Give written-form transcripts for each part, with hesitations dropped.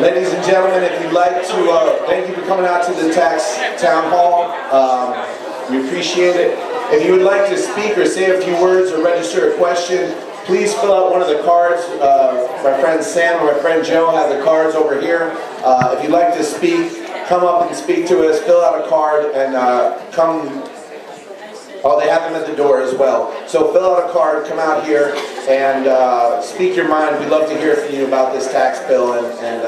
Ladies and gentlemen, if you'd like to, thank you for coming out to the tax town hall. We appreciate it. If you would like to speak or say a few words or register a question, please fill out one of the cards. My friend Sam or my friend Joe have the cards over here. If you'd like to speak, come up and speak to us, fill out a card, and come. Oh, they have them at the door as well. So fill out a card, come out here, and speak your mind. We'd love to hear from you about this tax bill. And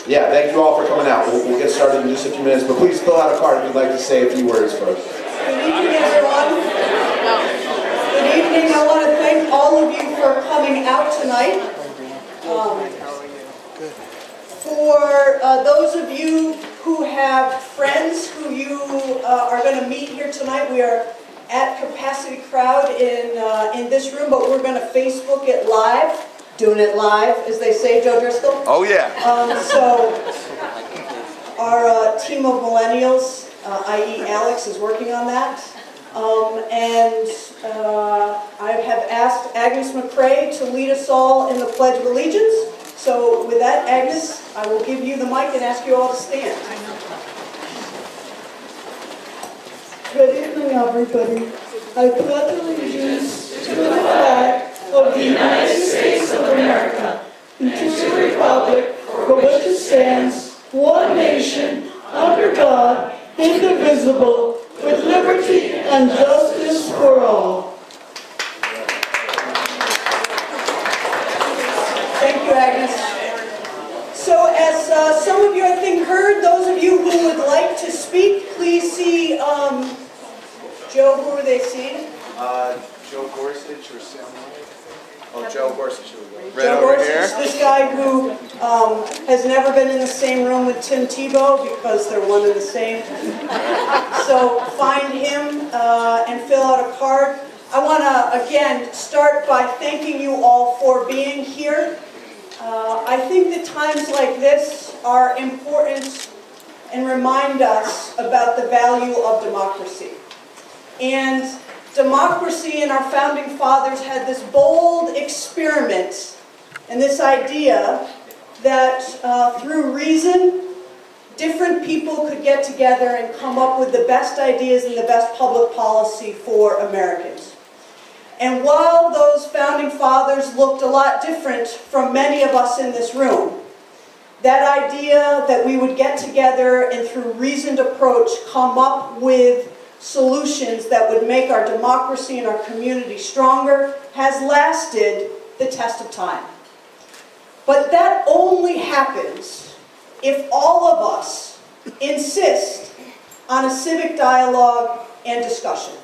yeah, thank you all for coming out. We'll get started in just a few minutes, but please fill out a card if you'd like to say a few words for us. Good evening, everyone. Good evening. I want to thank all of you for coming out tonight. For those of you who have friends who you are going to meet here tonight, we are at capacity crowd in this room, but we're going to Facebook it live, doing it live, as they say, Joe Driscoll. Oh yeah. So our team of millennials, i.e. Alex, is working on that. I have asked Agnes McCrae to lead us all in the Pledge of Allegiance. So with that, Agnes, I will give you the mic and ask you all to stand. Good evening, everybody. I pledge allegiance to the flag of the United States of America and to the republic for which it stands, one nation, under God, indivisible, with liberty and justice for all. Thank you, Agnes. So as some of you, I think, heard, those of you who would like to speak, please see Joe. Who are they seeing? Joe Gorsuch or Sam? Oh, Joe Gorsuch. Right over here. This guy who has never been in the same room with Tim Tebow because they're one and the same. So find him and fill out a card. I want to, again, start by thanking you all for being here. I think that times like this are important and remind us about the value of democracy. And democracy and our founding fathers had this bold experiment and this idea that through reason, different people could get together and come up with the best ideas and the best public policy for Americans. And while those founding fathers looked a lot different from many of us in this room, that idea that we would get together and through reasoned approach come up with solutions that would make our democracy and our community stronger has lasted the test of time. But that only happens if all of us insist on a civic dialogue and discussion.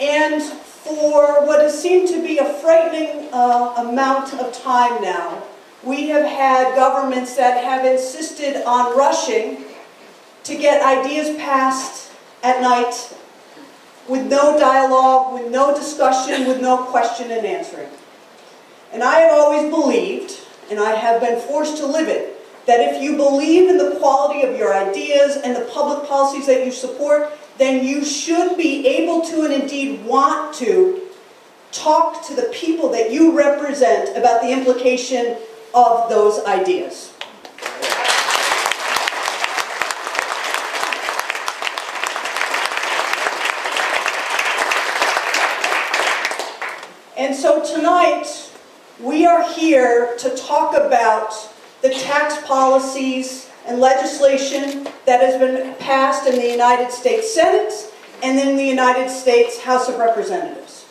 And for what has seemed to be a frightening amount of time now, we have had governments that have insisted on rushing to get ideas passed at night with no dialogue, with no discussion, with no question and answering. And I have always believed, and I have been forced to live it, that if you believe in the quality of your ideas and the public policies that you support, then you should be able to and indeed want to talk to the people that you represent about the implication of those ideas. And so tonight, we are here to talk about the tax policies and legislation that has been passed in the United States Senate and in the United States House of Representatives.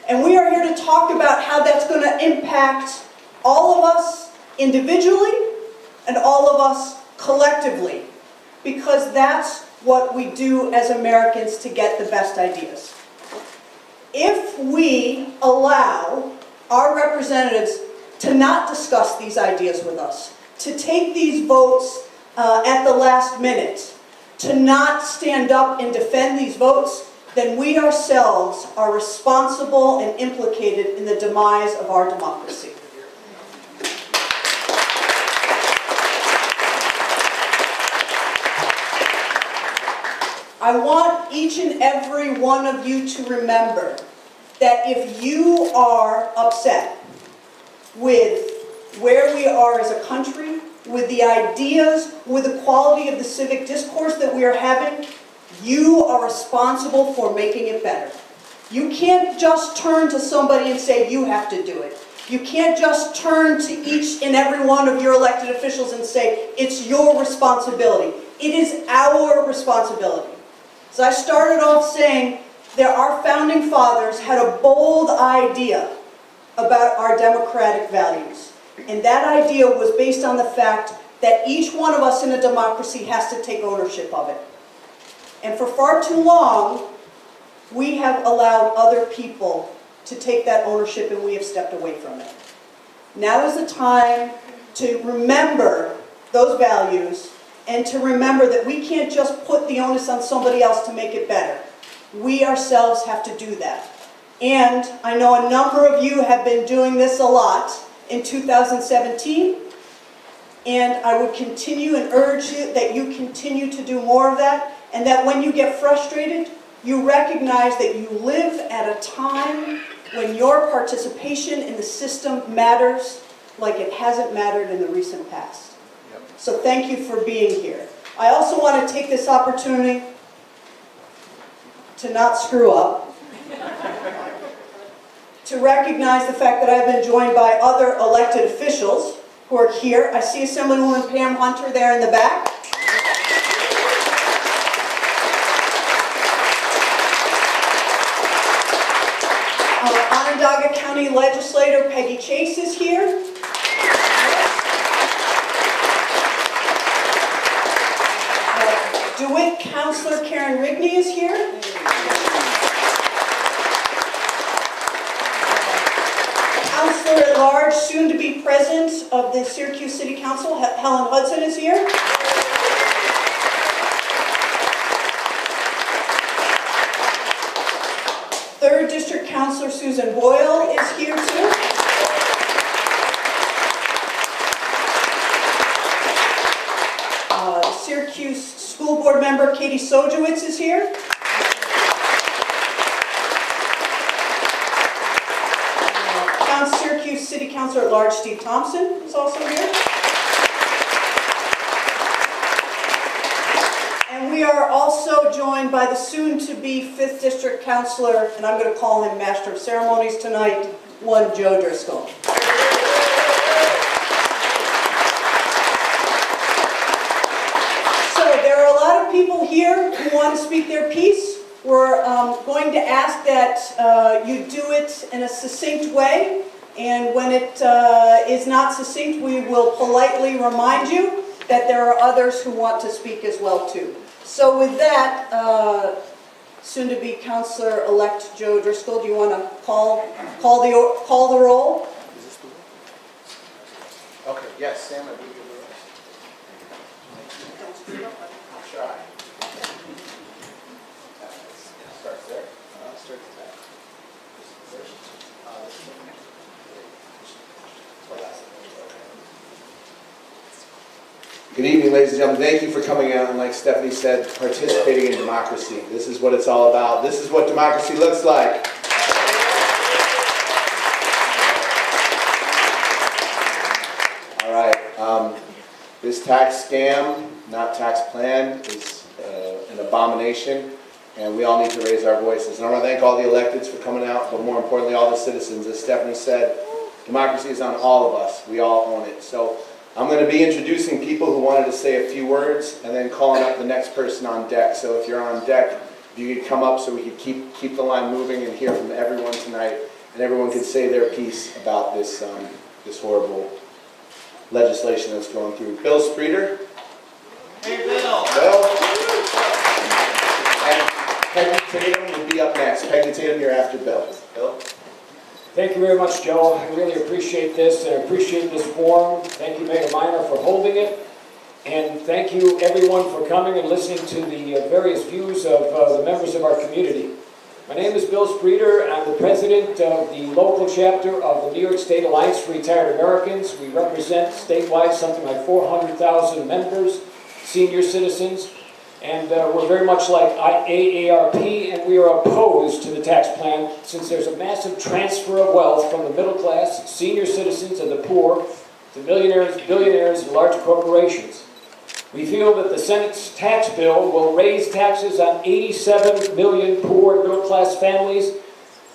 And we are here to talk about how that's going to impact all of us individually and all of us collectively, because that's what we do as Americans to get the best ideas. If we allow our representatives to not discuss these ideas with us, to take these votes at the last minute, to not stand up and defend these votes, then we ourselves are responsible and implicated in the demise of our democracy. I want each and every one of you to remember that if you are upset with where we are as a country, with the ideas, with the quality of the civic discourse that we are having, you are responsible for making it better. You can't just turn to somebody and say, you have to do it. You can't just turn to each and every one of your elected officials and say, it's your responsibility. It is our responsibility. So I started off saying that our founding fathers had a bold idea about our democratic values. And that idea was based on the fact that each one of us in a democracy has to take ownership of it. And for far too long, we have allowed other people to take that ownership and we have stepped away from it. Now is the time to remember those values and to remember that we can't just put the onus on somebody else to make it better. We ourselves have to do that. And I know a number of you have been doing this a lot in 2017, and I would continue and urge you that you continue to do more of that, and that when you get frustrated, you recognize that you live at a time when your participation in the system matters like it hasn't mattered in the recent past. So thank you for being here. I also want to take this opportunity to not screw up, to recognize the fact that I've been joined by other elected officials who are here. I see Assemblywoman Pam Hunter there in the back. Onondaga County Legislator Peggy Chase is here. DeWitt Councilor Karen Rigney is here. Councilor at Large, soon to be President of the Syracuse City Council, Helen Hudson is here. Third District Councilor Susan Boyle is here too. Syracuse School Board member Katie Sojewicz is here. Syracuse City Councilor at Large Steve Thompson is also here. And we are also joined by the soon-to-be 5th District Councilor, and I'm going to call him Master of Ceremonies tonight, one Joe Driscoll. So there are a lot of people here who want to speak their piece. We're going to ask that you do it in a succinct way, and when it is not succinct, we will politely remind you that there are others who want to speak as well too. So with that, soon-to-be Councilor-elect Joe Driscoll, do you want to call the roll? Okay. Yes, Sam. I believe you're right. Try. Starts there. Starts there. Good evening, ladies and gentlemen. Thank you for coming out and, like Stephanie said, participating in democracy. This is what it's all about. This is what democracy looks like. All right. This tax scam, not tax plan, is an abomination, and we all need to raise our voices. And I want to thank all the electeds for coming out, but more importantly, all the citizens. As Stephanie said, democracy is on all of us. We all own it. So I'm going to be introducing people who wanted to say a few words and then calling up the next person on deck. So if you're on deck, if you could come up so we could keep the line moving and hear from everyone tonight, and everyone could say their piece about this, this horrible legislation that's going through. Bill Spreeder. Hey, Bill. Bill. And Peggy Tatum will be up next. Peggy Tatum, you're after Bill. Bill. Thank you very much, Joe. I really appreciate this, and I appreciate this forum. Thank you, Mayor Minor, for holding it. And thank you, everyone, for coming and listening to the various views of the members of our community. My name is Bill Spreeder. I'm the president of the local chapter of the New York State Alliance for Retired Americans. We represent statewide something like 400,000 members, senior citizens. And we're very much like AARP, and we are opposed to the tax plan since there's a massive transfer of wealth from the middle class, senior citizens, and the poor to millionaires, billionaires, and large corporations. We feel that the Senate's tax bill will raise taxes on 87 million poor and middle-class families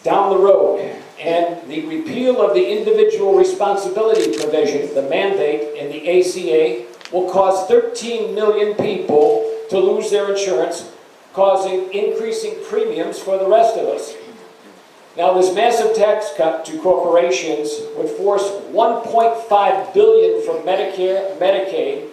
down the road. And the repeal of the individual responsibility provision, the mandate in the ACA, will cause 13 million people to lose their insurance, causing increasing premiums for the rest of us. Now, this massive tax cut to corporations would force $1.5 billion from Medicare and Medicaid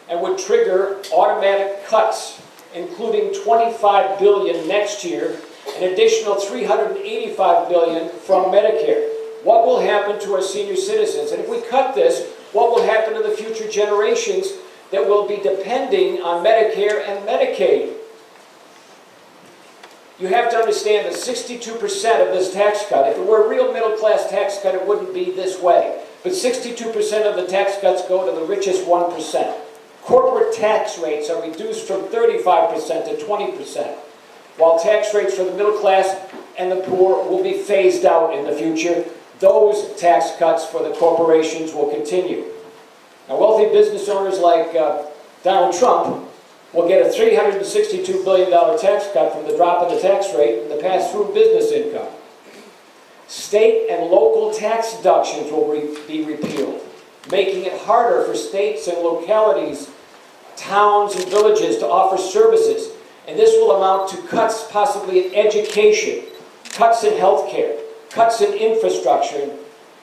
and would trigger automatic cuts, including $25 billion next year, an additional $385 billion from Medicare. What will happen to our senior citizens? And if we cut this, what will happen to the future generations that will be depending on Medicare and Medicaid? You have to understand that 62% of this tax cut, if it were a real middle-class tax cut, it wouldn't be this way. But 62% of the tax cuts go to the richest 1%. Corporate tax rates are reduced from 35% to 20%, while tax rates for the middle class and the poor will be phased out in the future. Those tax cuts for the corporations will continue. Now, wealthy business owners like Donald Trump will get a $362 billion tax cut from the drop in the tax rate and the pass-through business income. State and local tax deductions will be repealed, making it harder for states and localities, towns and villages to offer services. And this will amount to cuts possibly in education, cuts in health care, cuts in infrastructure.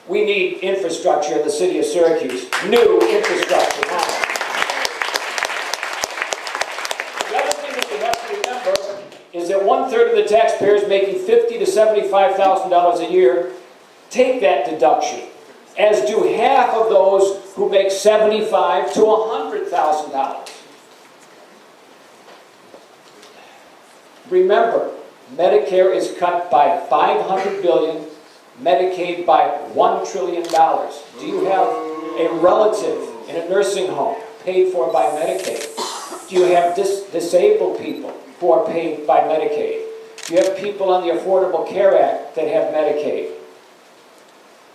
We need infrastructure in the city of Syracuse. New infrastructure now. The other thing that we have to remember is that 1/3 of the taxpayers making $50,000 to $75,000 a year take that deduction, as do half of those who make $75,000 to $100,000. Remember, Medicare is cut by $500 billion, Medicaid by $1 trillion. Do you have a relative in a nursing home paid for by Medicaid? Do you have disabled people who are paid by Medicaid? Do you have people on the Affordable Care Act that have Medicaid?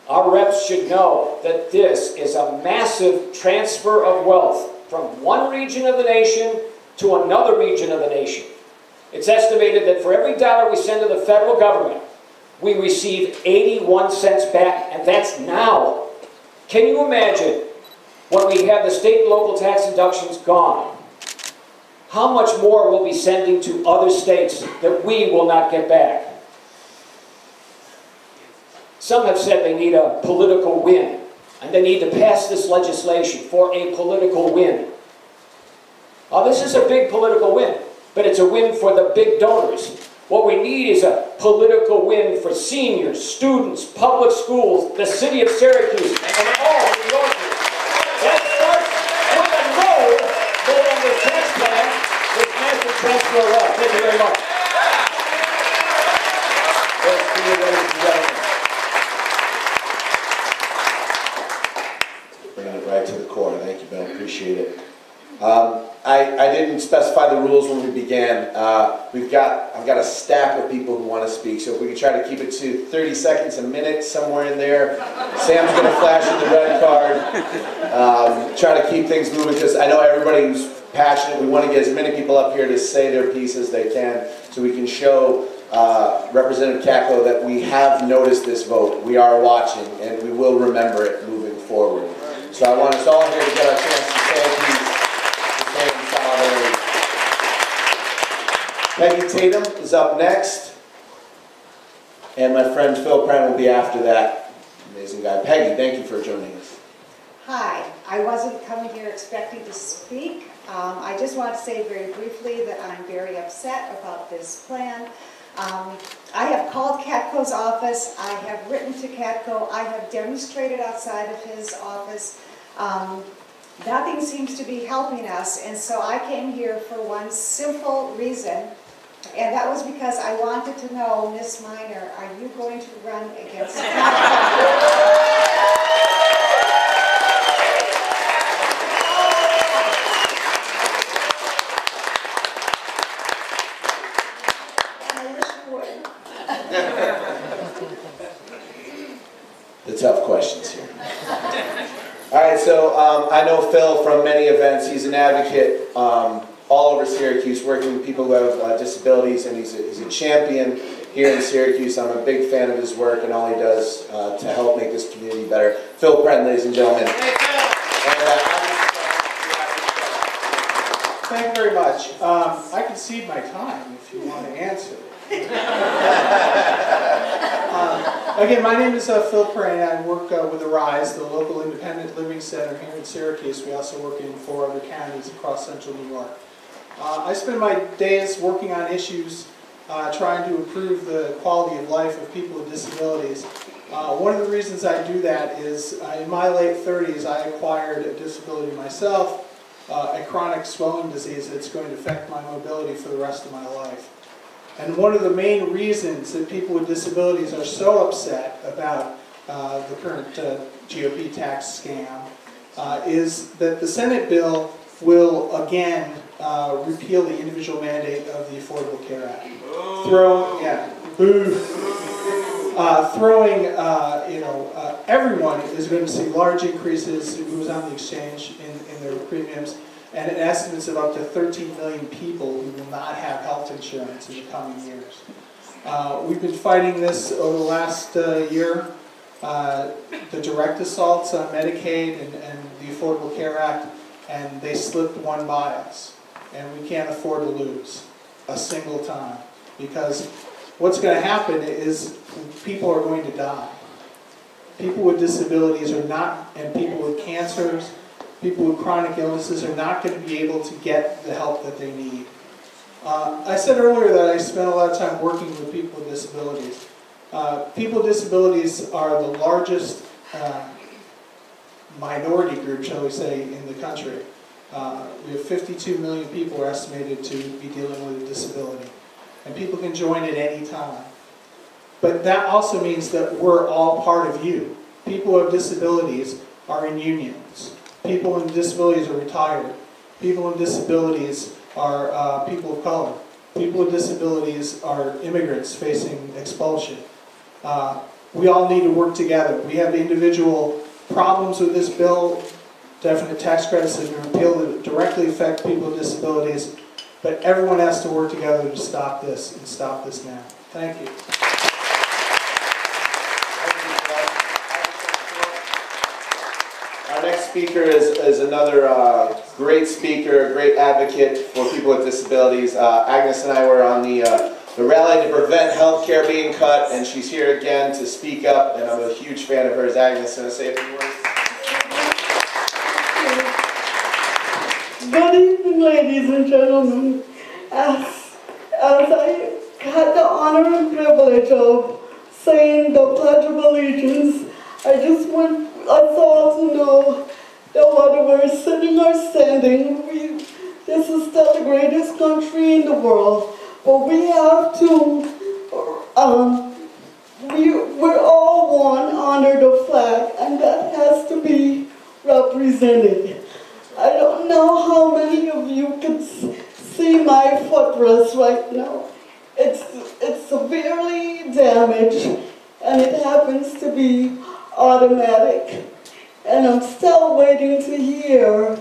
Our reps should know that this is a massive transfer of wealth from one region of the nation to another region of the nation. It's estimated that for every dollar we send to the federal government, we receive 81 cents back, and that's now. Can you imagine when we have the state and local tax deductions gone? How much more we'll be sending to other states that we will not get back? Some have said they need a political win, and they need to pass this legislation for a political win. Now, this is a big political win, but it's a win for the big donors. What we need is a political win for seniors, students, public schools, the city of Syracuse, and all New Yorkers. That starts with a no vote on this tax plan, this massive transfer of wealth. Thank you very much. Thanks to you, ladies and gentlemen. Bringing it right to the core. Thank you, Bill. Appreciate it. I didn't specify the rules when we began. I've got a stack of people who want to speak, so if we could try to keep it to 30 seconds, a minute, somewhere in there. Sam's going to flash in the red card. Try to keep things moving, because I know everybody who's passionate. We want to get as many people up here to say their piece as they can, so we can show Representative Katko that we have noticed this vote. We are watching, and we will remember it moving forward. So I want us all here to get our chance to say a piece. Peggy Tatum is up next, and my friend Phil Pran will be after that. Amazing guy. Peggy, thank you for joining us. Hi, I wasn't coming here expecting to speak. I just want to say very briefly that I'm very upset about this plan. I have called Katko's office, I have written to Katko, I have demonstrated outside of his office. Nothing seems to be helping us, and so I came here for one simple reason, and that was because I wanted to know, Ms. Minor, are you going to run against Katko? The tough questions here. All right, know Phil from many events. He's an advocate all over Syracuse, working with people who have disabilities, and he's a champion here in Syracuse. I'm a big fan of his work and all he does to help make this community better. Phil Prenn, ladies and gentlemen. Thank you very much. I can cede my time if you want to answer. Again, my name is Phil Prenn. I work with Arise, the local independent living center here in Syracuse. We also work in 4 other counties across central New York. I spend my days working on issues trying to improve the quality of life of people with disabilities. One of the reasons I do that is in my late 30s I acquired a disability myself, a chronic swelling disease that's going to affect my mobility for the rest of my life. And one of the main reasons that people with disabilities are so upset about the current GOP tax scam is that the Senate bill will again repeal the individual mandate of the Affordable Care Act. Everyone is going to see large increases who's on the exchange in their premiums, and an estimates of up to 13 million people who will not have health insurance in the coming years. We've been fighting this over the last year. The direct assaults on Medicaid and the Affordable Care Act, and they slipped one by us. And we can't afford to lose a single time, because what's going to happen is people are going to die. People with disabilities are not, and people with cancers, people with chronic illnesses are not going to be able to get the help that they need. I said earlier that I spent a lot of time working with people with disabilities. People with disabilities are the largest minority group, shall we say, in the country. We have 52 million people are estimated to be dealing with a disability. And people can join at any time. But that also means that we're all part of you. People who have disabilities are in unions. People with disabilities are retired. People with disabilities are people of color. People with disabilities are immigrants facing expulsion. We all need to work together. We have individual problems with this bill. Definite tax credits that have been repealed that directly affect people with disabilities. But everyone has to work together to stop this, and stop this now. Thank you. Our next speaker is another great speaker, great advocate for people with disabilities. Agnes and I were on the rally to prevent health care being cut, and she's here again to speak up, and I'm a huge fan of hers. Agnes, going to say a few words? Good evening, ladies and gentlemen. As I had the honor and privilege of saying the Pledge of Allegiance, I just want us all to know that whether we're sitting or standing, this is still the greatest country in the world. But we have to, we're all one under the flag, and that has to be represented. I don't know how many of you can see my footrest right now. It's severely damaged, and it happens to be automatic. And I'm still waiting to hear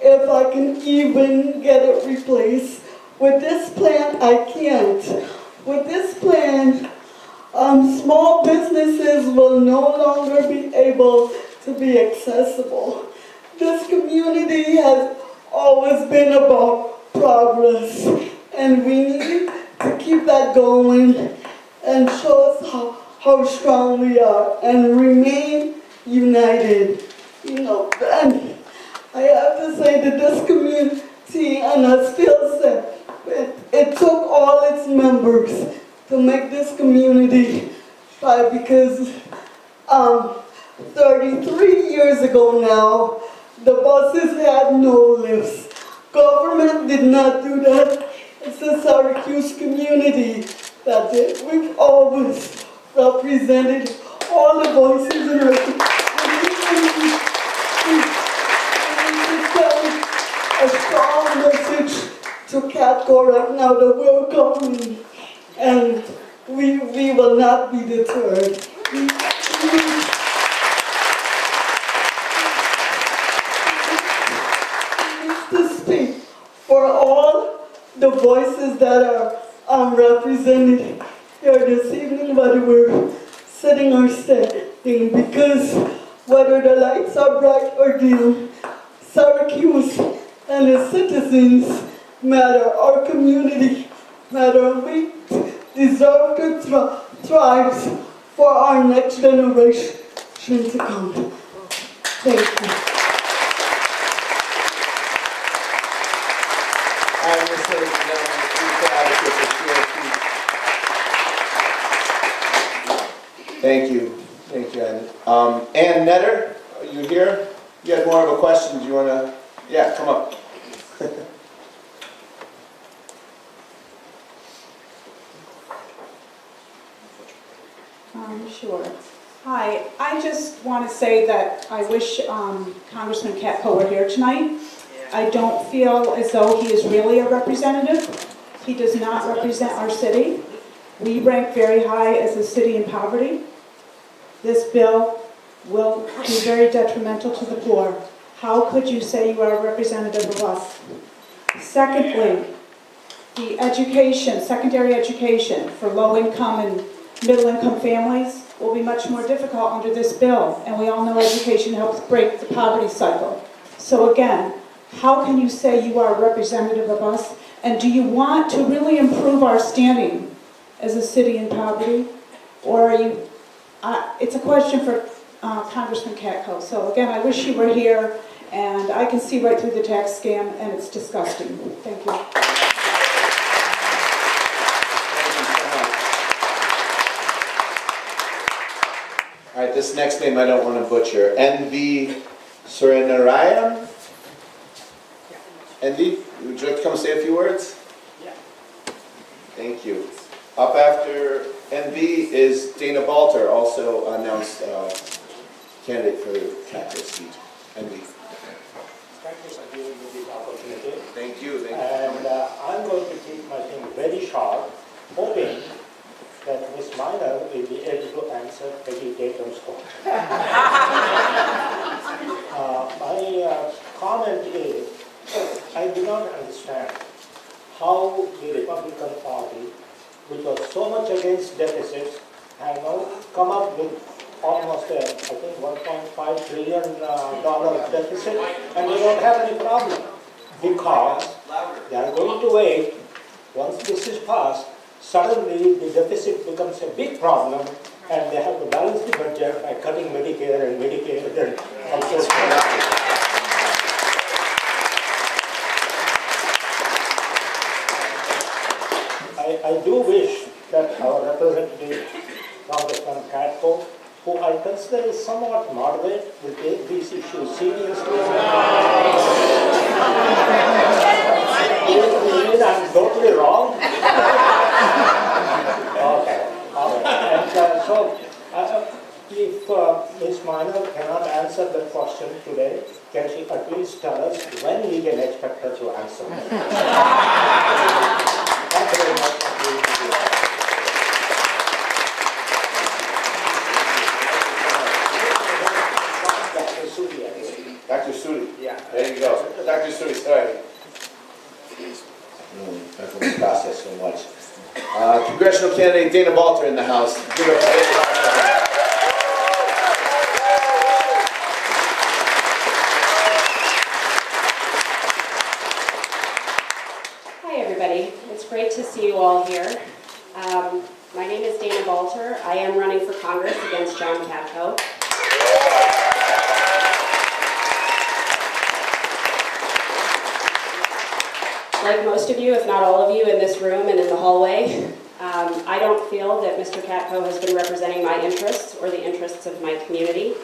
if I can even get it replaced. With this plan, I can't. With this plan, small businesses will no longer be able to be accessible. This community has always been about progress, and we need to keep that going and show us how strong we are and remain united. You know, and I have to say that this community, and I still say, it took all its members to make this community try, because 33 years ago now, the buses had no lifts. Government did not do that. It's the Syracuse community that did. We've always represented all the voices in our community. A strong message to Catco right now that we're coming, and we will not be deterred. the voices that are represented here this evening, whether we're sitting or standing, because whether the lights are bright or dim, Syracuse and its citizens matter, our community matter. We deserve to thrive for our next generation to come. Thank you. I'm going to say, gentlemen, please advocate for CRT. Thank you. Thank you, Ann. Ann Netter, are you here? You had more of a question. Do you want to? Yeah, come up. Sure. Hi, I just want to say that I wish Congressman Katko were here tonight. I don't feel as though he is really a representative. He does not represent our city. We rank very high as a city in poverty. This bill will be very detrimental to the poor. How could you say you are a representative of us? Secondly, the education, secondary education for low-income and middle-income families will be much more difficult under this bill, and we all know education helps break the poverty cycle. So again, how can you say you are a representative of us, and do you want to really improve our standing as a city in poverty, or are you, it's a question for Congressman Katko. So again, I wish you were here, and I can see right through the tax scam, and it's disgusting. Thank you. All right, this next name I don't want to butcher. N.V. Surinarayan? N.V., would you like to come say a few words? Yeah. Thank you. Up after N.V. is Dana Balter, also announced candidate for the Katko seat. N.V. Thank you for giving me this opportunity. Thank you. Thank you. And I'm going to keep my thing very short, hoping that Ms. Minor will be able to answer Peggy Tatum's question. My comment is, I do not understand how the Republican Party, which was so much against deficits, has now come up with almost, I think, $1.5 trillion deficit, and they don't have any problem, because they are going to wait, once this is passed, suddenly the deficit becomes a big problem, and they have to balance the budget by cutting Medicare and Medicaid and all sorts of things. I do wish that our representative, Congressman Katko, who I consider is somewhat moderate, will take these issues seriously. You mean I'm totally wrong? Okay. And so, if Ms. Minor cannot answer that question today, can she at least tell us when we can expect her to answer? Thank you very much. Dr. Sudi. Yeah. There you go. Dr. Sudi, sorry. I've been process so much. Congressional candidate Dana Balter in the House. Give it up for Dana Balter. Hi everybody. It's great to see you all here. My name is Dana Balter. I am running for Congress against John Katko. Like most of you, if not all of you in this room and in the hallway, I don't feel that Mr. Katko has been representing my interests or the interests of my community.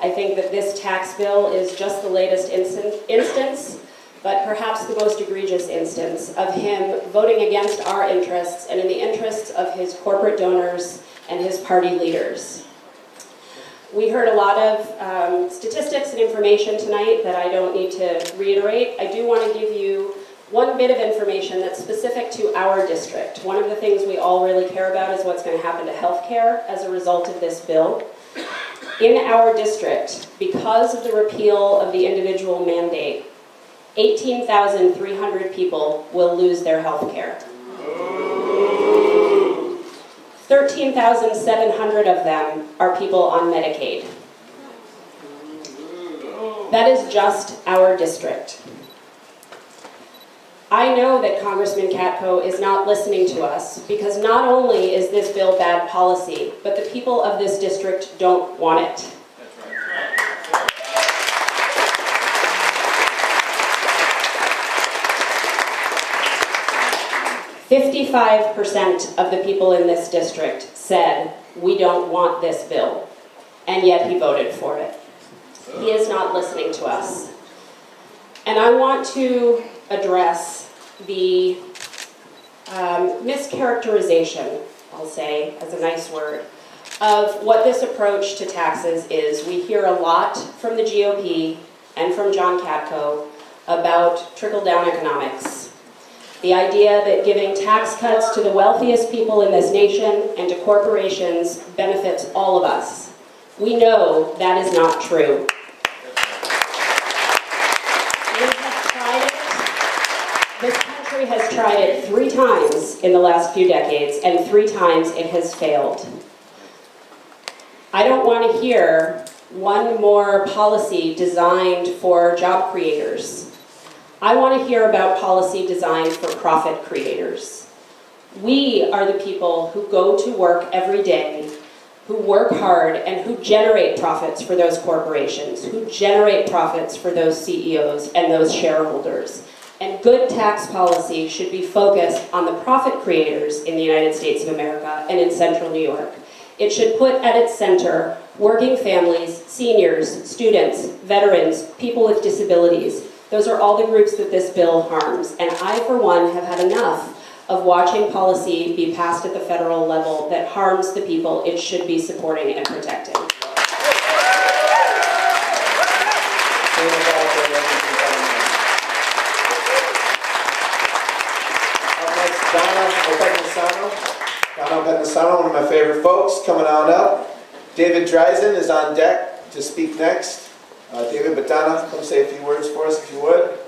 I think that this tax bill is just the latest instance, but perhaps the most egregious instance of him voting against our interests and in the interests of his corporate donors and his party leaders. We heard a lot of statistics and information tonight that I don't need to reiterate. I do want to give you one bit of information that's specific to our district. One of the things we all really care about is what's going to happen to healthcare as a result of this bill. In our district, because of the repeal of the individual mandate, 18,300 people will lose their health care. 13,700 of them are people on Medicaid. That is just our district. I know that Congressman Katko is not listening to us because not only is this bill bad policy, but the people of this district don't want it. 55% of the people in this district said, we don't want this bill, and yet he voted for it. He is not listening to us. And I want to address the mischaracterization, I'll say, as a nice word, of what this approach to taxes is. We hear a lot from the GOP and from John Katko about trickle-down economics. The idea that giving tax cuts to the wealthiest people in this nation and to corporations benefits all of us. We know that is not true. We have tried it. This country has tried it 3 times in the last few decades, and 3 times it has failed. I don't want to hear one more policy designed for job creators. I want to hear about policy designed for profit creators. We are the people who go to work every day, who work hard, and who generate profits for those corporations, who generate profits for those CEOs and those shareholders. And good tax policy should be focused on the profit creators in the United States of America and in Central New York. It should put at its center working families, seniors, students, veterans, people with disabilities. Those are all the groups that this bill harms. And I, for one, have had enough of watching policy be passed at the federal level that harms the people it should be supporting and protecting. Donna Petnisano, one of my favorite folks, coming on up. David Dreisen is on deck to speak next. David, but Donna, come say a few words for us if you would.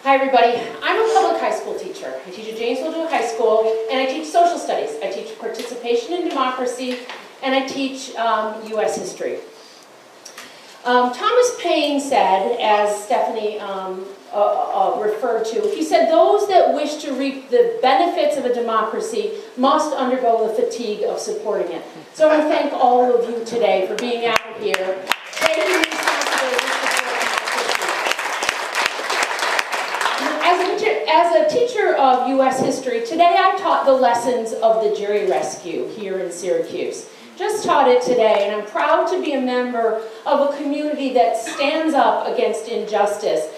Hi everybody, I'm a public high school teacher. I teach at Janesville High School and I teach social studies. I teach participation in democracy and I teach U.S. history. Thomas Paine said, as Stephanie referred to, he said, those that wish to reap the benefits of a democracy must undergo the fatigue of supporting it. So I want to thank all of you today for being out here, taking responsibility to support democracy. As a teacher of U.S. history, today I taught the lessons of the Jerry Rescue here in Syracuse. Just taught it today, and I'm proud to be a member of a community that stands up against injustice.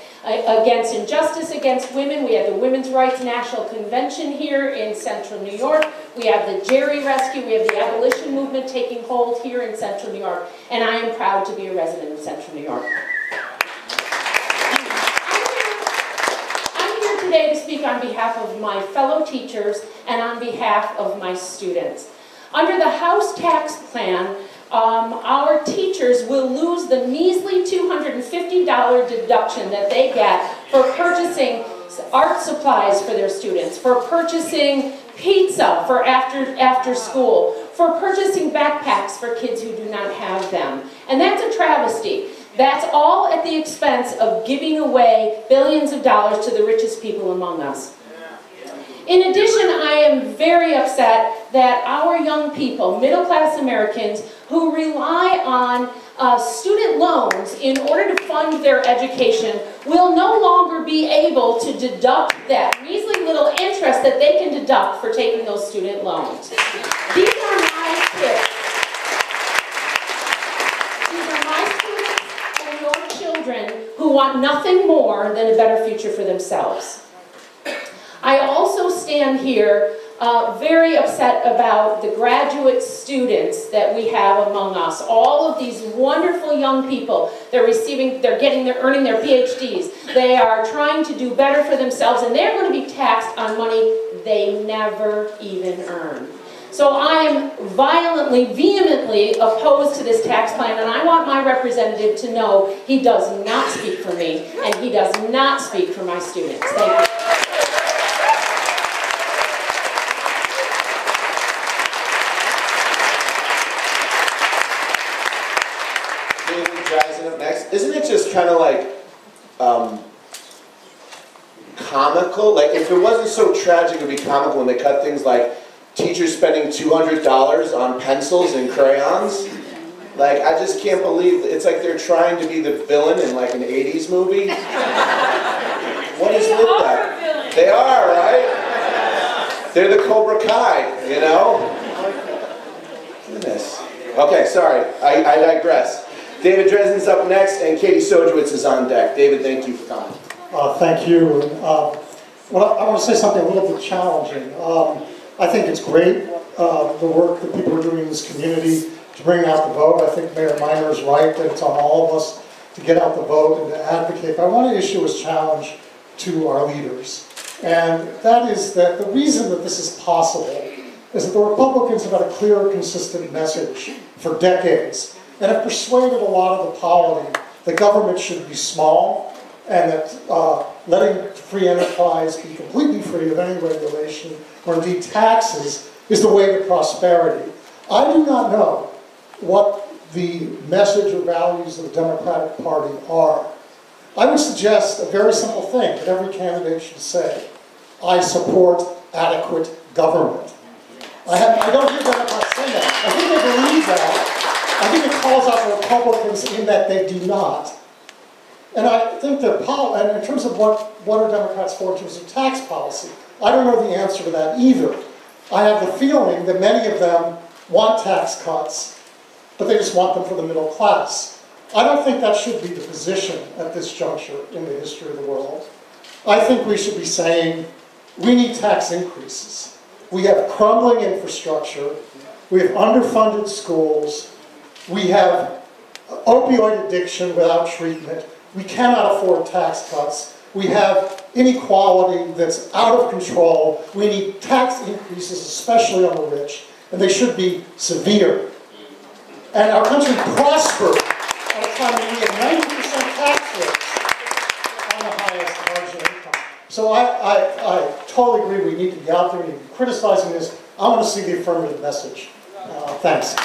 Against women. We have the Women's Rights National Convention here in Central New York. We have the Jerry Rescue. We have the abolition movement taking hold here in Central New York. And I am proud to be a resident of Central New York. I'm here today to speak on behalf of my fellow teachers and on behalf of my students. Under the House tax plan, our teachers will lose the measly $250 deduction that they get for purchasing art supplies for their students, for purchasing pizza for after school, for purchasing backpacks for kids who do not have them. And that's a travesty. That's all at the expense of giving away billions of dollars to the richest people among us. In addition, I am very upset that our young people, middle-class Americans, who rely on student loans in order to fund their education, will no longer be able to deduct that measly little interest that they can deduct for taking those student loans. These are my kids. These are my students and your children who want nothing more than a better future for themselves. I also stand here very upset about the graduate students that we have among us. All of these wonderful young people, they're earning their PhDs. They are trying to do better for themselves, and they're going to be taxed on money they never even earn. So I am violently, vehemently opposed to this tax plan, and I want my representative to know he does not speak for me, and he does not speak for my students. Thank you. Up next. Isn't it just kind of like comical? Like, if it wasn't so tragic, it would be comical when they cut things like teachers spending $200 on pencils and crayons. Like, I just can't believe it's like they're trying to be the villain in like an 80s movie. What is with that? They are, right? They're the Cobra Kai, you know? Goodness. Okay, sorry. I digress. David Dresden's up next, and Katie Sojewicz is on deck. David, thank you for coming. Thank you. Well, I want to say something a little bit challenging. I think it's great, the work that people are doing in this community to bring out the vote. I think Mayor Miner is right that it's on all of us to get out the vote and to advocate. But I want to issue a challenge to our leaders. And that is that the reason that this is possible is that the Republicans have had a clear, consistent message for decades and have persuaded a lot of the polity that government should be small and that letting free enterprise be completely free of any regulation or indeed taxes is the way to prosperity. I do not know what the message or values of the Democratic Party are. I would suggest a very simple thing that every candidate should say: I support adequate government. I don't hear Democrats say that. I think they believe that. I think it calls out the Republicans in that they do not. And I think that, and in terms of what are Democrats for in terms of tax policy, I don't know the answer to that either. I have the feeling that many of them want tax cuts, but they just want them for the middle class. I don't think that should be the position at this juncture in the history of the world. I think we should be saying, we need tax increases. We have crumbling infrastructure, we have underfunded schools, we have opioid addiction without treatment, we cannot afford tax cuts, we have inequality that's out of control, we need tax increases, especially on the rich, and they should be severe. And our country prospered at a time when we had 90% tax rates on the highest marginal income. So I totally agree we need to be out there, we need to be criticizing this. I want to see the affirmative message. Thanks.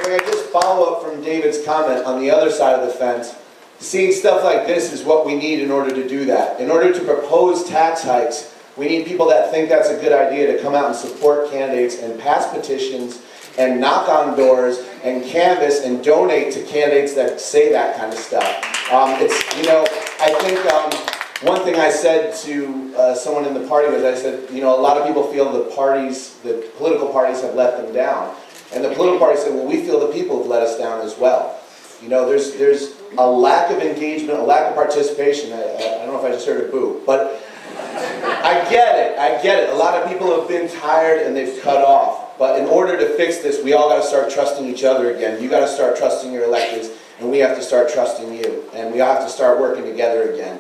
If I just follow up from David's comment on the other side of the fence, seeing stuff like this is what we need in order to do that. In order to propose tax hikes, we need people that think that's a good idea to come out and support candidates and pass petitions and knock on doors and canvass and donate to candidates that say that kind of stuff. I think one thing I said to someone in the party was, I said, a lot of people feel the political parties have let them down. And the political party said, well, we feel the people have let us down as well. There's a lack of engagement, a lack of participation. I don't know if I just heard a boo, but I get it. A lot of people have been tired and they've cut off. But in order to fix this, we all got to start trusting each other again. You got to start trusting your electeds, and we have to start trusting you. And we all have to start working together again.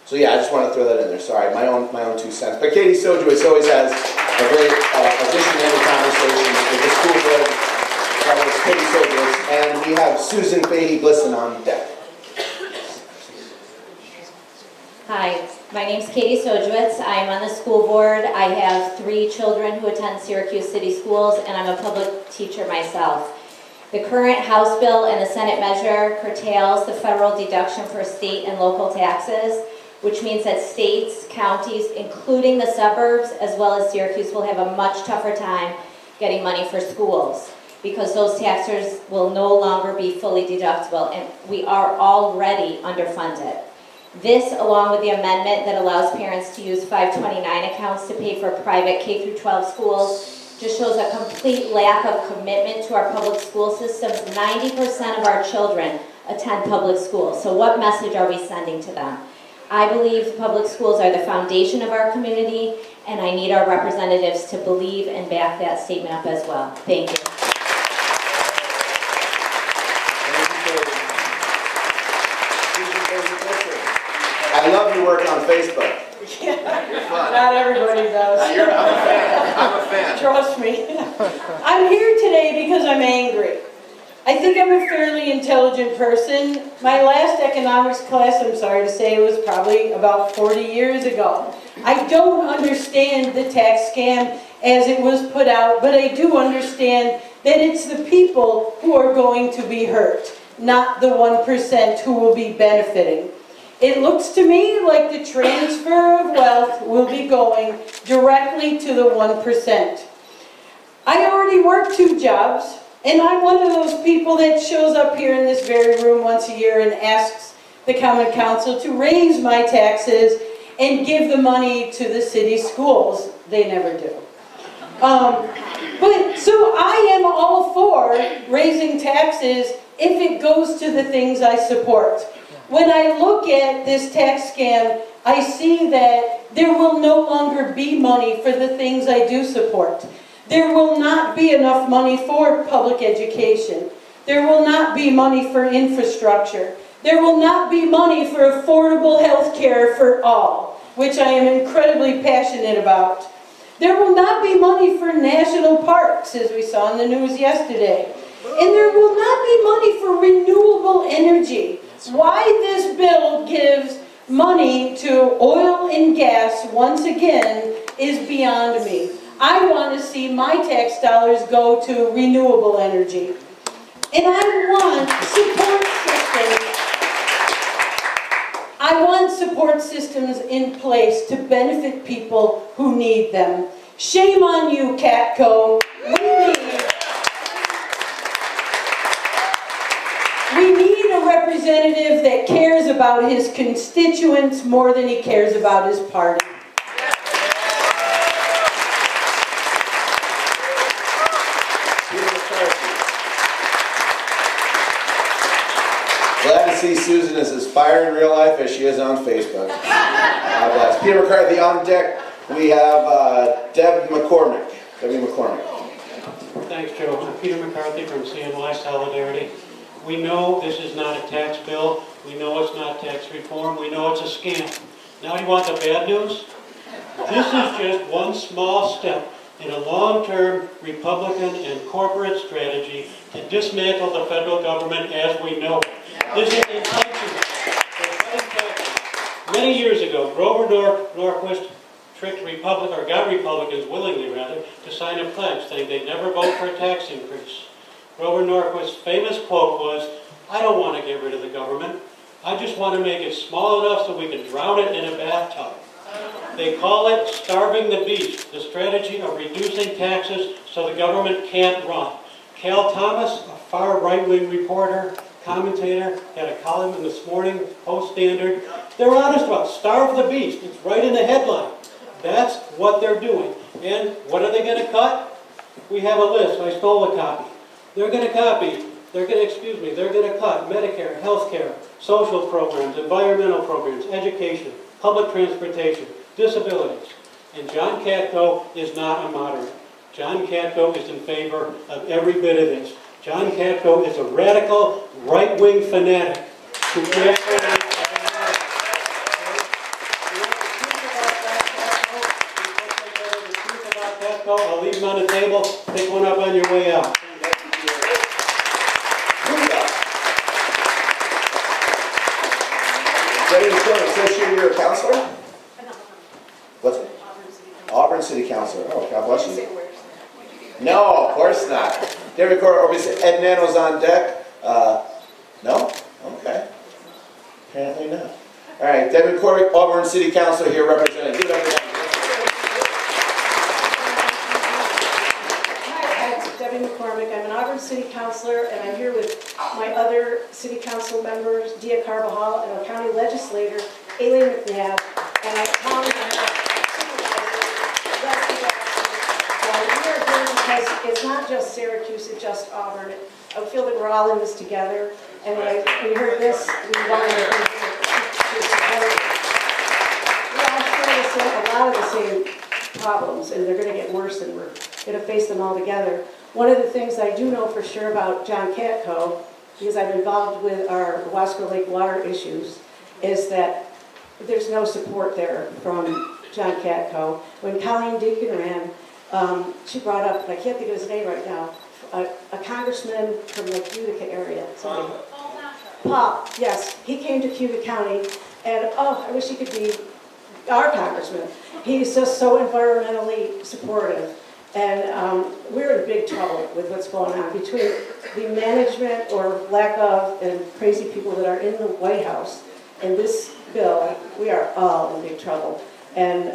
So yeah, I just want to throw that in there. Sorry, my own 2 cents. But Katie Sojewicz always has a great addition to the conversation with the school board. That was Katie Sojewicz, and we have Susan Fahey-Glisson on deck. Hi, my name's Katie Sojewicz. I'm on the school board. I have 3 children who attend Syracuse City Schools, and I'm a public teacher myself. The current House bill and the Senate measure curtails the federal deduction for state and local taxes, which means that states, counties, including the suburbs, as well as Syracuse, will have a much tougher time getting money for schools because those taxes will no longer be fully deductible, and we are already underfunded. This, along with the amendment that allows parents to use 529 accounts to pay for private K-12 schools, just shows a complete lack of commitment to our public school systems. 90% of our children attend public schools, so what message are we sending to them? I believe public schools are the foundation of our community, and I need our representatives to believe and back that statement up as well. Thank you. I I love your work on Facebook. Not everybody does. I'm a fan. I'm a fan. Trust me. I'm here today because I'm angry. I think I'm a fairly intelligent person. My last economics class, I'm sorry to say, was probably about 40 years ago. I don't understand the tax scam as it was put out, but I do understand that it's the people who are going to be hurt, not the 1% who will be benefiting. It looks to me like the transfer of wealth will be going directly to the 1%. I already work 2 jobs, and I'm one of those people that shows up here in this very room once a year and asks the Common Council to raise my taxes and give the money to the city schools. They never do. But so I am all for raising taxes if it goes to the things I support. When I look at this tax scam, I see that there will no longer be money for the things I do support. There will not be enough money for public education. There will not be money for infrastructure. There will not be money for affordable health care for all, which I am incredibly passionate about. There will not be money for national parks, as we saw in the news yesterday. And there will not be money for renewable energy. Why this bill gives money to oil and gas once again is beyond me. I want to see my tax dollars go to renewable energy. And I want support systems in place to benefit people who need them. Shame on you, Catco. We need a representative that cares about his constituents more than he cares about his party. Glad to see Susan is as fire in real life as she is on Facebook. God bless. Peter McCarthy on deck. We have Debbie McCormick. Debbie McCormick. Thanks, Joe. I'm Peter McCarthy from CNY Solidarity. We know this is not a tax bill. We know it's not tax reform. We know it's a scam. Now you want the bad news? This is just one small step in a long-term Republican and corporate strategy to dismantle the federal government as we know it. This is intentional. Many years ago, Grover Norquist tricked got Republicans willingly rather, to sign a pledge saying they'd never vote for a tax increase. Grover Norquist's famous quote was, "I don't want to get rid of the government. I just want to make it small enough so we can drown it in a bathtub." They call it starving the beast, the strategy of reducing taxes so the government can't run. Cal Thomas, a far right-wing reporter, commentator, had a column in this morning, Post-Standard. They're honest about starve the beast. It's right in the headline. That's what they're doing. And what are they going to cut? We have a list. I stole a copy. They're going to cut Medicare, health care, social programs, environmental programs, education, public transportation, disabilities. And John Katko is not a moderate. John Katko is in favor of every bit of this. John Katko is a radical, right-wing fanatic who can't. I'll leave them on the table. Pick one up on your way out. Associate, you're a counselor? What's it? Auburn City Councilor. Oh, God bless you. No, of course not. David Recorder, Ed Nano's on deck. No? Okay. Apparently not. All right, David Corey, Auburn City Councilor here representing. Give it up for Debbie McCormick. I'm an Auburn City Councilor, and I'm here with my other City Council members, Dia Carvajal, and our County Legislator, Aileen McNabb, and our Town we are here because it's not just Syracuse, it's just Auburn. I feel that we're all in this together, and when we heard this, we wanted to support. We all share a lot of the same problems, and they're going to get worse, and we're going to face them all together. One of the things I do know for sure about John Katko, because I'm involved with our Wasco Lake water issues, is that there's no support there from John Katko. When Colleen Deacon ran, she brought up, and I can't think of his name right now, a congressman from the Utica area. Paul, yes, he came to Cuba County, and oh, I wish he could be our congressman. He's just so environmentally supportive. And we're in big trouble with what's going on between the management or lack of and crazy people that are in the White House and this bill. We are all in big trouble. And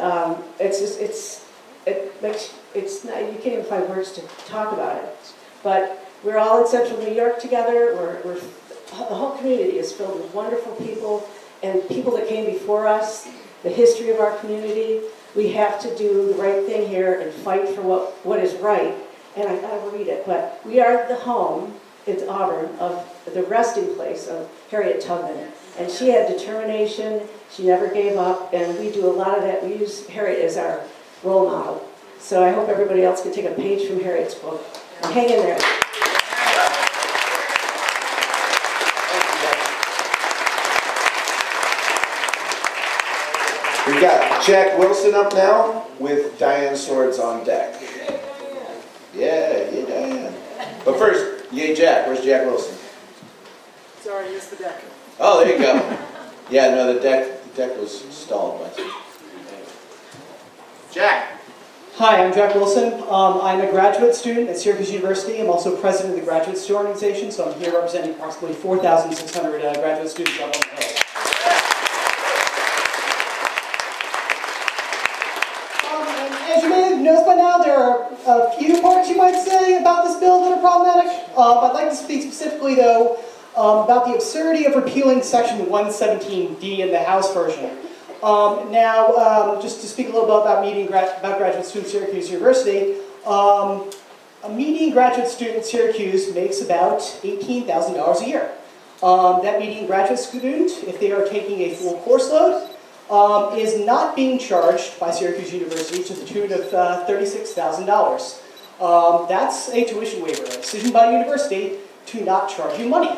it's not, you can't even find words to talk about it. But we're all in Central New York together. The whole community is filled with wonderful people and people that came before us, the history of our community. We have to do the right thing here and fight for what is right. And I gotta read it, but we are the home, it's Auburn, of the resting place of Harriet Tubman. And she had determination, she never gave up, and we do a lot of that. We use Harriet as our role model. So I hope everybody else can take a page from Harriet's book. Hang in there. We've got Jack Wilson up now with Diane Swords on deck. Yeah, Diane. But first, yay Jack. Where's Jack Wilson? Sorry, it's the deck. Oh, there you go. Yeah, no, the deck was stalled. Jack. Hi, I'm Jack Wilson. I'm a graduate student at Syracuse University. I'm also president of the graduate student organization, so I'm here representing approximately 4,600 graduate students up on the Hill. As you may have noticed by now, there are a few parts, you might say, about this bill that are problematic. I'd like to speak specifically, though, about the absurdity of repealing Section 117D in the House version. Just to speak a little bit about graduate students at Syracuse University, a median graduate student at Syracuse makes about $18,000 a year. That median graduate student, if they are taking a full course load, is not being charged by Syracuse University to the tune of $36,000. That's a tuition waiver, a decision by the university to not charge you money.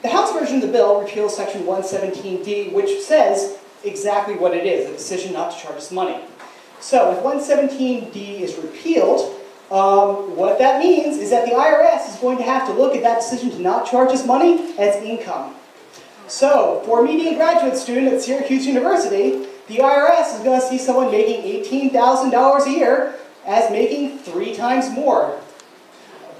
The House version of the bill repeals Section 117D, which says exactly what it is, a decision not to charge us money. So if 117D is repealed, what that means is that the IRS is going to have to look at that decision to not charge us money as income. So, for a median graduate student at Syracuse University, the IRS is going to see someone making $18,000 a year as making 3 times more.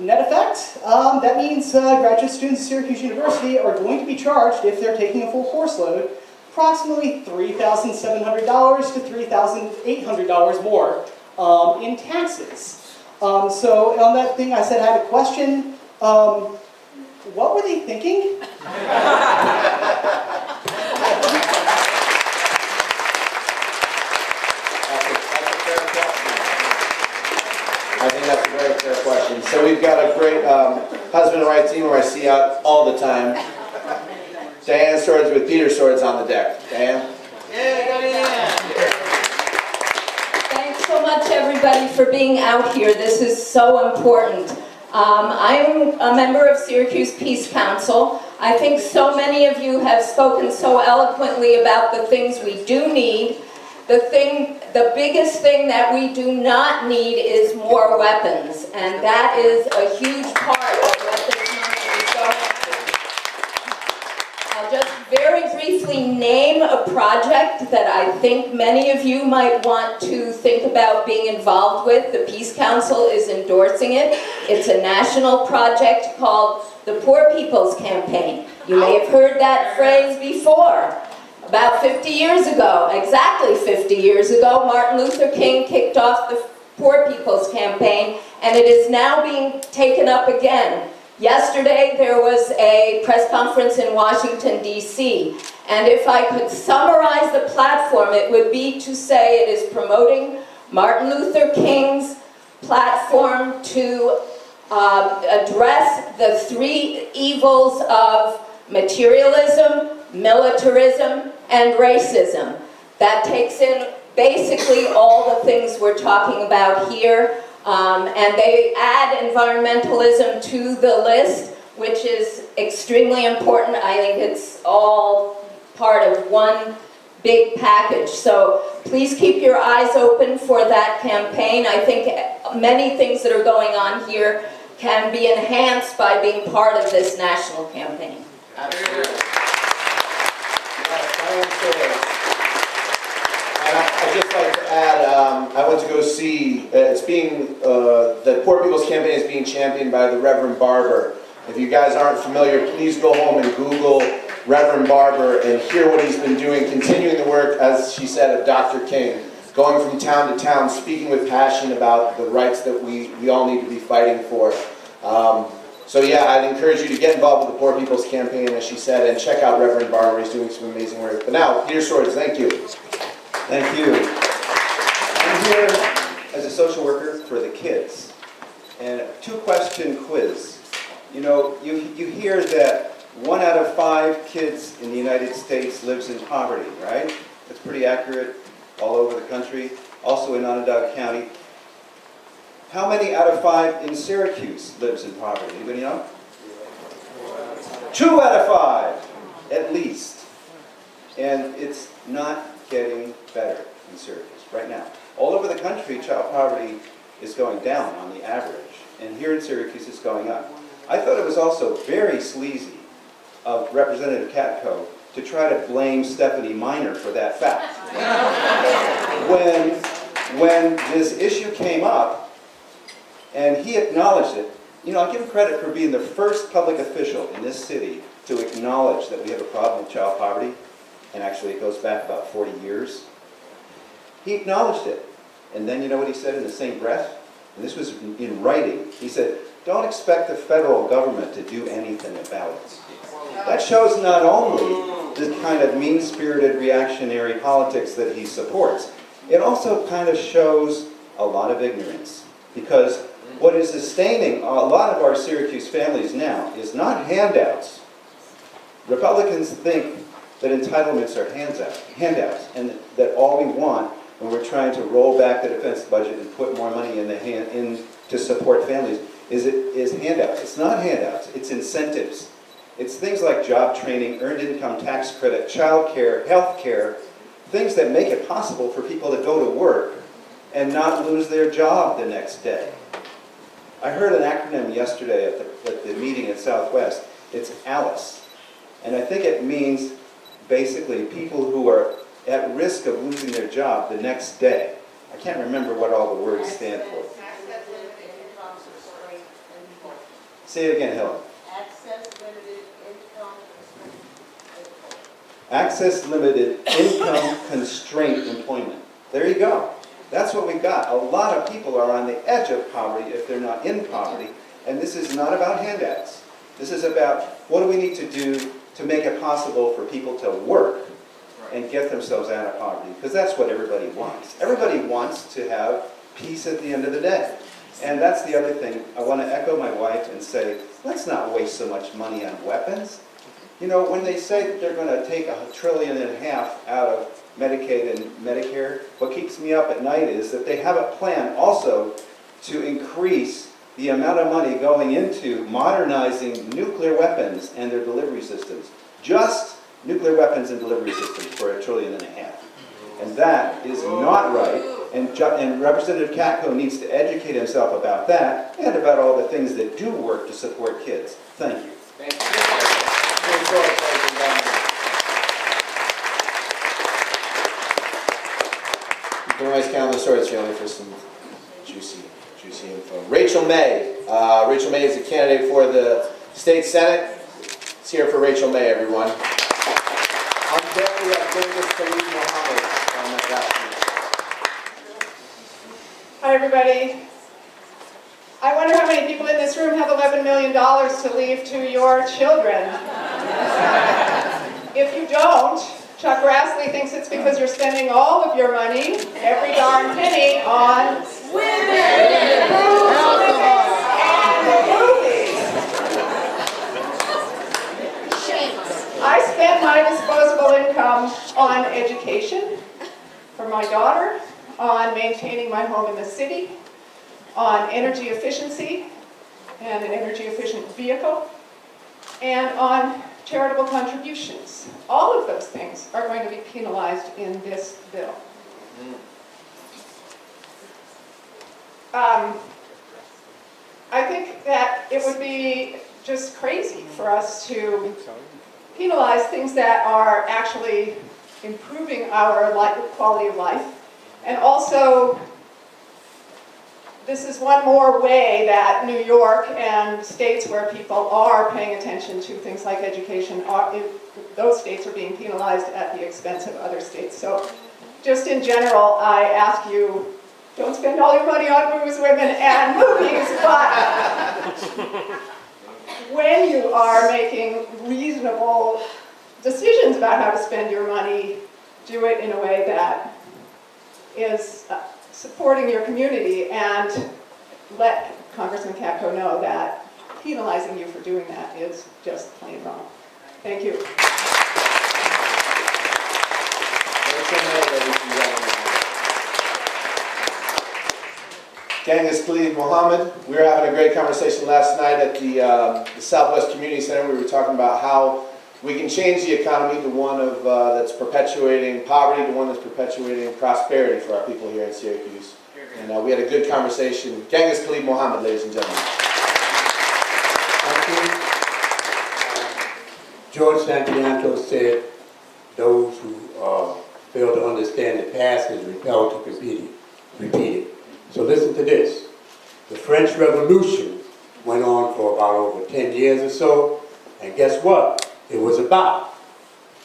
Net effect, that means graduate students at Syracuse University are going to be charged, if they're taking a full course load, approximately $3,700 to $3,800 more in taxes. So on that thing I said I had a question. What were they thinking? I think that's a very fair question. So we've got a great husband and wife team who I see out all the time. Diane Swords with Peter Swords on the deck. Diane? Thanks so much, everybody, for being out here. This is so important. I'm a member of Syracuse Peace Council. I think so many of you have spoken so eloquently about the things we do need. The biggest thing that we do not need is more weapons, and that is a huge part of what this money is going to. I'll just very briefly name a project that I think many of you might want to think about being involved with. The Peace Council is endorsing it. It's a national project called the Poor People's Campaign. You may have heard that phrase before. About 50 years ago, exactly 50 years ago, Martin Luther King kicked off the Poor People's Campaign, and it is now being taken up again. Yesterday, there was a press conference in Washington, D.C., and if I could summarize the platform, it would be to say it is promoting Martin Luther King's platform to address the 3 evils of materialism, militarism, and racism. That takes in basically all the things we're talking about here, and they add environmentalism to the list, which is extremely important. I think it's all part of one big package. So please keep your eyes open for that campaign. I think many things that are going on here can be enhanced by being part of this national campaign. Absolutely. And I'd just like to add, I went to go see, the Poor People's Campaign is being championed by the Reverend Barber. If you guys aren't familiar, please go home and Google Reverend Barber and hear what he's been doing, continuing the work, as she said, of Dr. King, going from town to town, speaking with passion about the rights that we all need to be fighting for. So yeah, I'd encourage you to get involved with the Poor People's Campaign, as she said, and check out Reverend Barber. He's doing some amazing work. But now, Peter Swords, thank you. Thank you. I'm here as a social worker for the kids. And a two-question quiz. You know, you hear that 1 out of 5 kids in the United States lives in poverty, right? That's pretty accurate all over the country, also in Onondaga County. How many out of 5 in Syracuse lives in poverty? Anybody know? 2 out of 5, at least. And it's not getting better in Syracuse right now. All over the country, child poverty is going down on the average. And here in Syracuse, it's going up. I thought it was also very sleazy of Representative Katko to try to blame Stephanie Miner for that fact. When this issue came up, and he acknowledged it, you know, I'll give him credit for being the first public official in this city to acknowledge that we have a problem with child poverty, and actually it goes back about 40 years. He acknowledged it, and then you know what he said in the same breath? And this was in writing. He said, don't expect the federal government to do anything about it. That shows not only the kind of mean-spirited reactionary politics that he supports, it also kind of shows a lot of ignorance. Because what is sustaining a lot of our Syracuse families now is not handouts. Republicans think that entitlements are handouts, and that all we want when we're trying to roll back the defense budget and put more money in to support families is handouts. It's not handouts, it's incentives. It's things like job training, earned income tax credit, child care, health care, things that make it possible for people to go to work and not lose their job the next day. I heard an acronym yesterday at the meeting at Southwest. It's ALICE. And I think it means basically people who are at risk of losing their job the next day. I can't remember what all the words stand for. Say it again, Helen. Access limited income constraint employment. There you go. That's what we've got. A lot of people are on the edge of poverty if they're not in poverty. And this is not about handouts. This is about what do we need to do to make it possible for people to work and get themselves out of poverty. Because that's what everybody wants. Everybody wants to have peace at the end of the day. And that's the other thing. I want to echo my wife and say, let's not waste so much money on weapons. You know, when they say that they're going to take $1.5 trillion out of Medicaid and Medicare, what keeps me up at night is that they have a plan also to increase the amount of money going into modernizing nuclear weapons and their delivery systems. Just nuclear weapons and delivery systems for $1.5 trillion. And that is not right. And Representative Katko needs to educate himself about that and about all the things that do work to support kids. Thank you. Thank you. You can always count on the Swords family for some juicy info. Rachel May. Rachel May is a candidate for the State Senate. Let's hear it for Rachel May, everyone. Hi, everybody. I wonder how many people in this room have $11 million to leave to your children. If you don't, Chuck Grassley thinks it's because you're spending all of your money, every darn penny, on women, and movies. I spend my disposable income on education for my daughter, on maintaining my home in the city, on energy efficiency and an energy efficient vehicle, and on charitable contributions. All of those things are going to be penalized in this bill. I think that it would be just crazy for us to penalize things that are actually improving our quality of life. And also, this is one more way that New York and states where people are paying attention to things like education, those states are being penalized at the expense of other states. So just in general, I ask you, don't spend all your money on booze, women, and movies, but when you are making reasonable decisions about how to spend your money, do it in a way that is supporting your community, and let Congressman Katko know that penalizing you for doing that is just plain wrong. Thank you. Genghis Khalid Mohammed, we were having a great conversation last night at the Southwest Community Center. We were talking about how we can change the economy to one of that's perpetuating poverty to one that's perpetuating prosperity for our people here in Syracuse. And we had a good conversation. Genghis Khalid Mohammed, ladies and gentlemen. Thank you. George Santiago said, those who fail to understand the past is repelled to repeat it. So listen to this. The French Revolution went on for about over 10 years or so, and guess what? It was about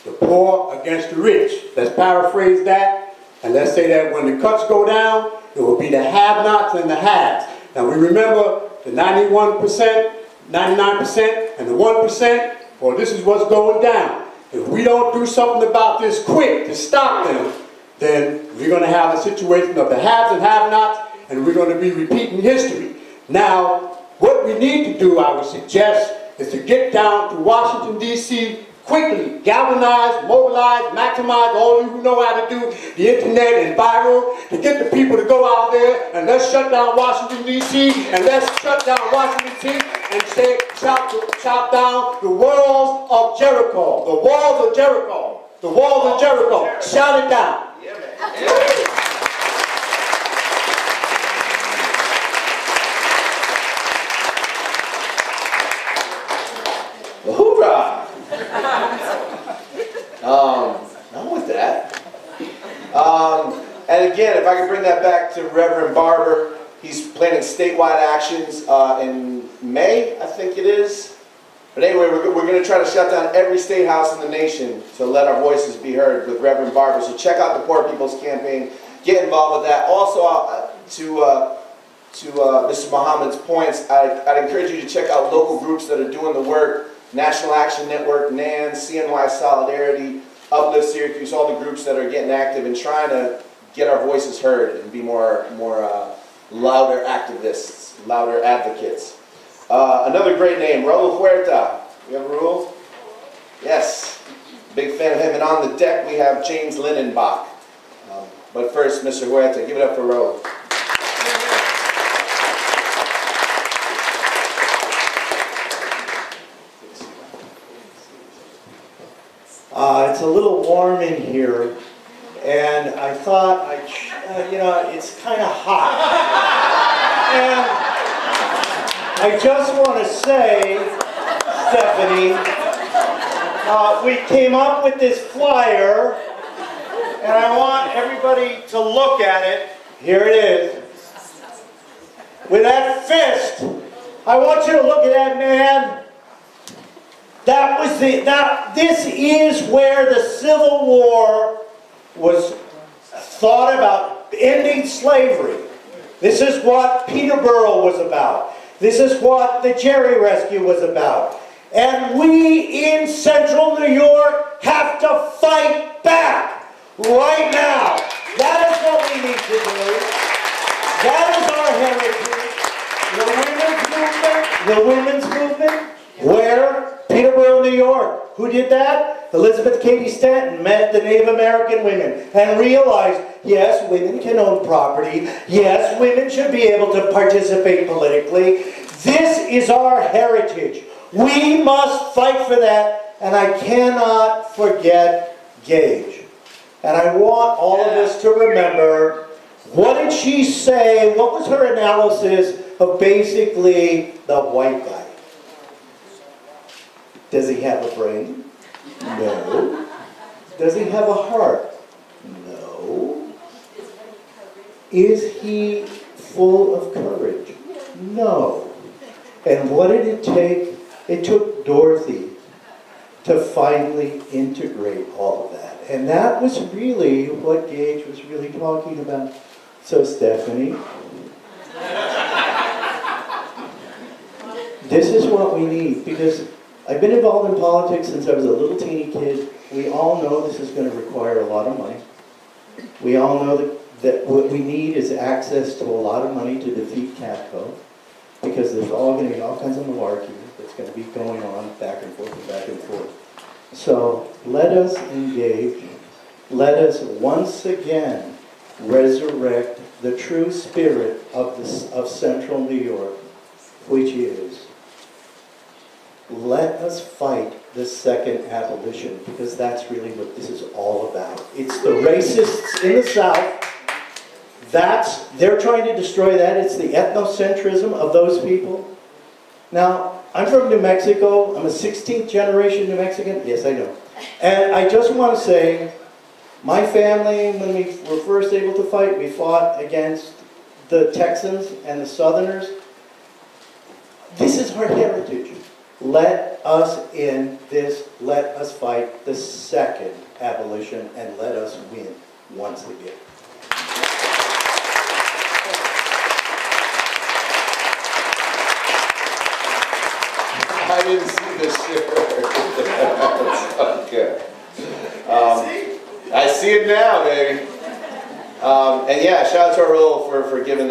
the poor against the rich. Let's paraphrase that, and let's say that when the cuts go down, it will be the have-nots and the haves. Now we remember the 91%, 99%, and the 1%, well, this is what's going down. If we don't do something about this quick to stop them, then we're going to have a situation of the haves and have-nots, and we're going to be repeating history. Now, what we need to do, I would suggest, is to get down to Washington, D.C. quickly, galvanize, mobilize, maximize all you who know how to do the internet and viral, to get the people to go out there and let's shut down Washington, D.C., and let's shut down Washington, D.C., and say, chop down the walls of Jericho. The walls of Jericho. The walls of Jericho. Shout it down. Well, hoorah! I'm with that. And again, if I could bring that back to Reverend Barber, he's planning statewide actions in May, I think it is. But anyway, we're going to try to shut down every state house in the nation to let our voices be heard with Reverend Barber. So check out the Poor People's Campaign. Get involved with that. Also, to Mr. Muhammad's points, I'd encourage you to check out local groups that are doing the work. National Action Network, NAN, CNY Solidarity, Uplift Syracuse, all the groups that are getting active and trying to get our voices heard and be more louder activists, louder advocates. Another great name, Raul Huerta. We have Raul? Yes. Big fan of him. And on the deck we have James Lindenbach. But first, Mr. Huerta, give it up for Raul. It's a little warm in here, and I thought, it's kind of hot. And I just want to say, Stephanie, we came up with this flyer, and I want everybody to look at it. Here it is. With that fist, I want you to look at that man. This is where the Civil War was thought about ending slavery. This is what Peterborough was about. This is what the Jerry Rescue was about. And we in Central New York have to fight back right now. That is what we need to do. That is our heritage. The women's movement, where? Peterborough, New York. Who did that? Elizabeth Cady Stanton met the Native American women and realized, yes, women can own property. Yes, women should be able to participate politically. This is our heritage. We must fight for that And I cannot forget Gage. And I want all of us to remember, what did she say? What was her analysis of basically the white guy? Does he have a brain? No. Does he have a heart? No. Is he full of courage? No. And what did it take? It took Dorothy to finally integrate all of that. And that was really what Gage was really talking about. So Stephanie, this is what we need, because I've been involved in politics since I was a little teeny kid. We all know this is going to require a lot of money. We all know that what we need is access to a lot of money to defeat CATCO, because there's going to be all kinds of malarkey that's going to be going on back and forth and back and forth. So let us engage. Let us once again resurrect the true spirit of Central New York, which is, let us fight the second abolition, because that's really what this is all about. It's the racists in the South. They're trying to destroy that. It's the ethnocentrism of those people. Now, I'm from New Mexico. I'm a 16th generation New Mexican. Yes, I know. And I just want to say, my family, when we were first able to fight, we fought against the Texans and the Southerners. This is our heritage. Let us end this. Let us fight the second abolition, and let us win once again. I didn't see the shirt. That's so good. I see it now, baby. And yeah, shout out to our role for giving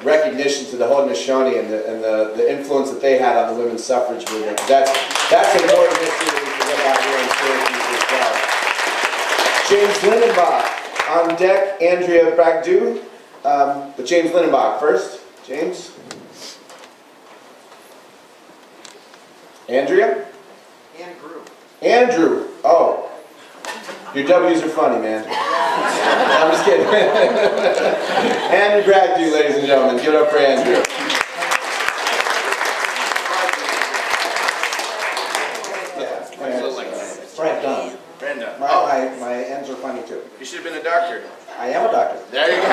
recognition to the Haudenosaunee and the influence that they had on the women's suffrage movement. That's important history that we forget about here in Syracuse as well. James Lindenbach on deck, Andrea Bragdue. But James Lindenbach first. James. Andrea? Andrew. Oh. Your W's are funny, man. I'm just kidding. Andrew Bragdue, ladies and gentlemen. Give it up for Andrew. Frank Dunn. Brenda. My ends are funny too. You should have been a doctor. I am a doctor. There you go.